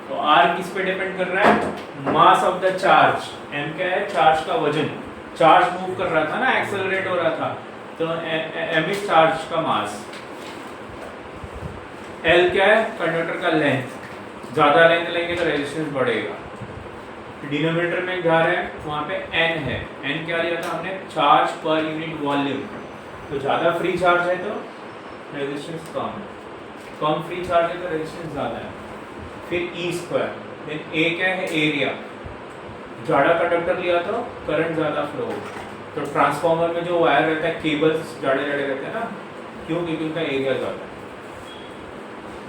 तो R किस पे depend कर रहा है? Mass of the charge. M क्या है? चार्ज का वजन। चार्ज मूव कर रहा था ना, एक्सेलरेट हो रहा था, तो M इज चार्ज का मास। L क्या है? कंडक्टर का लेंथ। ज्यादा लेंथ लेंगे तो रेजिस्टेंस बढ़ेगा। डिनोमिनेटर में जा रहे हैं, वहां पे N है। N क्या लिया था हमने? Charge per unit volume. तो ज्यादा फ्री चार्ज है तो रेजिस्टेंस कम है, कम फ्री चार्ज है तो रेजिस्टेंस ज्यादा है। फिर E स्क्वायर, देन A क्या है? एरिया। ज्यादा कंडक्टर लिया तो करंट ज्यादा फ्लो होगा। तो ट्रांसफार्मर में जो वायर रहता है, केबल्स जाड़े जाड़े रहते हैं ना, क्यों? क्योंकि उनका एरिया ज्यादा है।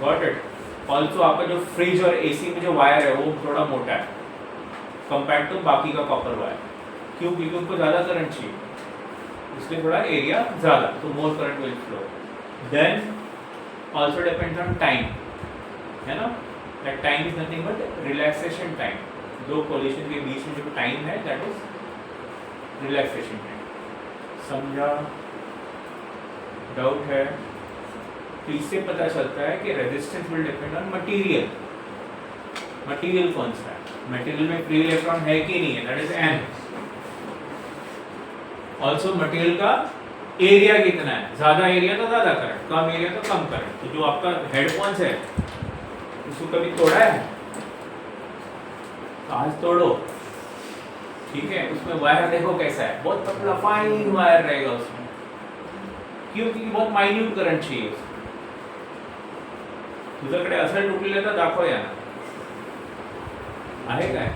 Got it? ऑल्सो आपका जो फ्रिज और AC में जो वायर है वो थोड़ा मोटा है कंपेयर टू बाकी का कॉपर वायर। क्यों? क्योंकि उनको ज्यादा करंट चाहिए, इसलिए थोड़ा एरिया ज्यादा, तो more current will flow. Then also depends on time, है ना। That time is nothing but relaxation time। दो कोलिशन के बीच में जो टाइम है that is relaxation time। समझा? डाउट है? तो इससे पता चलता है कि resistance will depend on material. Material कौन सा है? मटेरियल में फ्री इलेक्ट्रॉन है कि नहीं है, that is N। Also material का एरिया कितना है? ज्यादा एरिया तो ज्यादा करंट, कम एरिया तो कम करंट। तो जो आपका हेडफोन्स है उसको कभी तोड़ा है? आज तोड़ो, ठीक है, उसमें वायर देखो कैसा है, बहुत पतला फाइन वायर रहेगा उसमें, क्योंकि बहुत माइन्यूट करंट चाहिए उसमें. तुझ्याकडे असं तुटलेलं तर दाखव या ना, आहे काय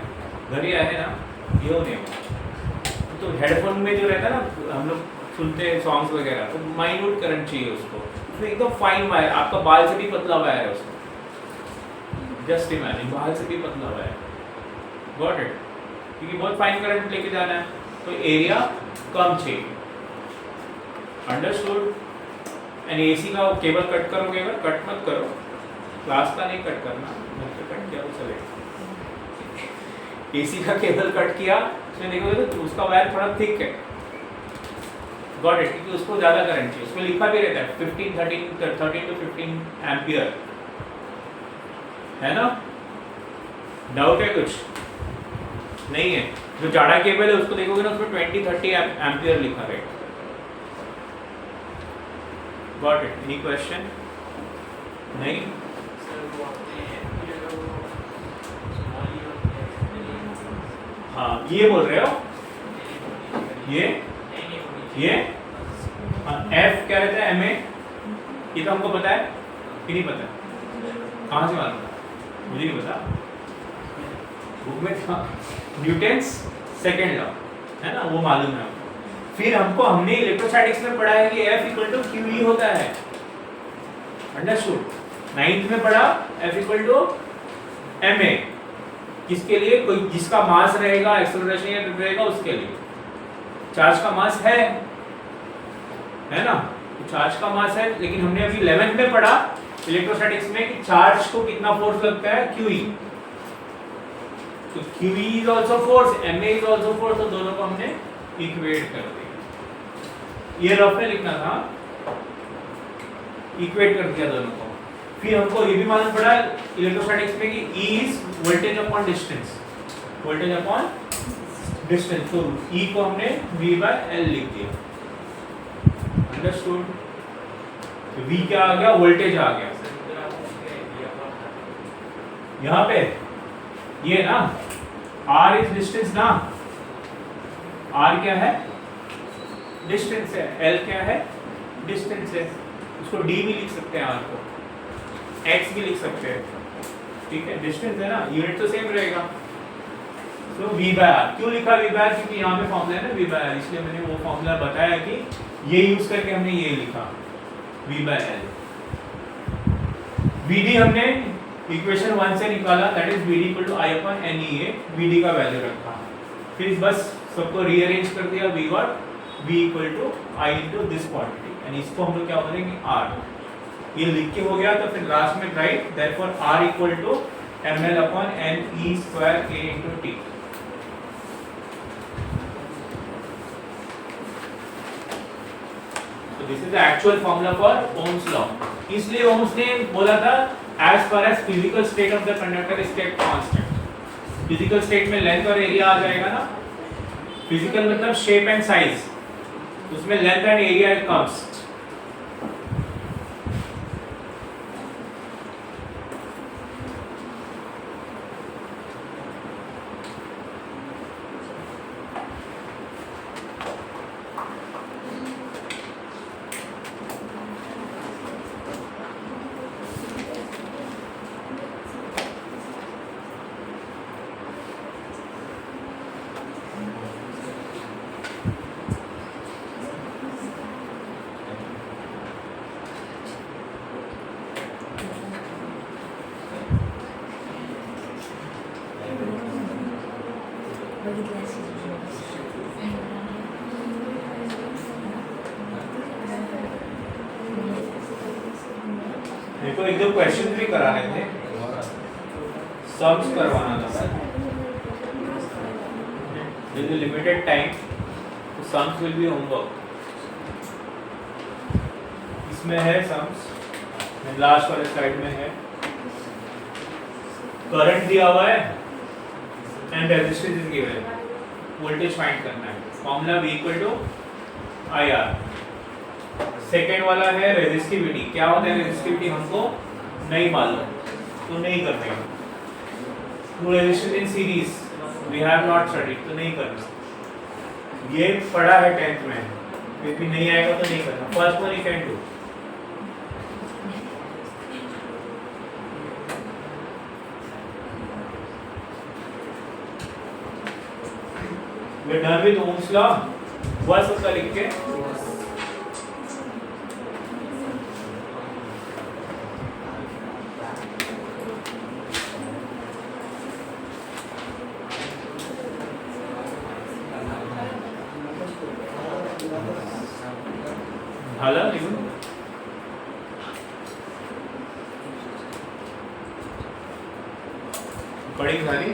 घरी आहे ना, घेऊन ये. तो हेडफोन में जो रहता है ना, हम लोग सुनते हैं सॉन्ग्स वगैरह, तो माइन्यूट करंट चाहिए उसको, उसमें एकदम फाइन वायर, आपका बाल से भी पतला वायर है उसमें. जस्ट इमेजिन, बाल से भी पतला वायर. Got it? क्योंकि बहुत फाइन करंट लेके जाना है, तो एरिया कम चाहिए. अंडरस्टूड? एंड एसी का केबल कट करोगे, अगर कट मत करो, क्लास का नहीं कट करना, मतलब कट किया तो चलेगा. एसी का केबल कट किया, उसमें देखोगे तो उसका वायर थोड़ा थिक है. Got it? क्योंकि उसको ज़्यादा करंट चाहिए, उसमें लिखा भी रहता है 13 to 15 एम्पियर, है ना? डाउट है कुछ? नहीं है. जो जाड़ा केबल है उसको देखोगे ना, उसमें 20-30 एम्पियर लिखा रहेगा. Got it? Any question? नहीं? हाँ, ये बोल रहे हो? ये एफ क्या रहता है, एम ए, ये तो हमको पता है कि नहीं पता? कहाँ से मालूम? मुझे नहीं पता. बुक में था न्यूटन्स सेकेंड लॉ, है ना, वो मालूम है हमको. फिर हमने इलेक्ट्रोस्टैटिक्स में पढ़ा है कि F equal to q E होता है. अंडरस्टूड? 9th में पढ़ा F equal to m a, किसके लिए? कोई जिसका मास रहेगा, एक्सेलरेशन रहेगा, उसके लिए. चार्ज का मास है ना, तो चार्ज का मास है, लेकिन हमने अभी 11th में पढ़ा इलेक्ट्रोस्टैटिक्स में कि चार्ज को कितना फोर्स लगता है, QE. तो QE is also force, MA is also force, तो दोनों को हमने इक्वेट कर दिया. ये रफ में लिखना था, इक्वेट कर दिया दोनों को. फिर हमको ये भी मालूम पड़ा इलेक्ट्रोस्टैटिक्स में कि E is voltage upon distance, voltage upon distance. तो E को हमने V/L लिख दिया. अंडरस्टूड? तो V क्या आ गया? वोल्टेज आ गया. यहाँ पे ये ना, R इज डिस्टेंस ना, R क्या है? डिस्टेंस है. L क्या है? डिस्टेंस है. उसको D भी लिख सकते हैं, R को X भी लिख सकते हैं. ठीक है, डिस्टेंस है ना, यूनिट तो सेम रहेगा. तो V/R क्यों लिखा V/R? क्योंकि यहाँ पे फॉर्मूला है ना V/R, इसलिए मैंने वो फॉर्मूला बताया कि ये यूज करके हमने ये लिखा V/L. VD हमने इक्वेशन 1 से निकाला, that is VD equal to I/NEA. VD का वैल्यू रखा, फिर बस सबको रीअरेंज कर दिया. V got V equal to I into this quantity, and इसको हम लोग क्या बोलेंगे? R. ये लिख के हो गया, तो फिर लास्ट में write therefore R equal to ml upon NE square A into T. This is the actual formula for Ohm's law. इसलिए ओम्स ने बोला था as far as physical state of the conductor is kept constant. Physical state में length और area आ जाएगा ना. Physical मतलब शेप एंड साइज, उसमें length and area it comes. देखो एक दो क्वेश्चन भी कराने थे, सम्स करवाना था. There is a limited time, so sums will be homework. इसमें है सम्स, लास्ट वाले स्लाइड में है. करंट दिया हुआ है and resistance is given, voltage find करना है. Formula V equal to IR. Second वाला है रेजिस्टिविटी. क्या होता है रेजिस्टिविटी हमको नहीं मालूम, तो नहीं करते. Two resistance in series we have not studied, तो नहीं करना। ये पढ़ा है 10th में, फिर भी नहीं आएगा तो नहीं करना। First one you can do. We done with Ohm's law. हुआ सबका लिख के? झालं लिहून? पढ़ी झाली?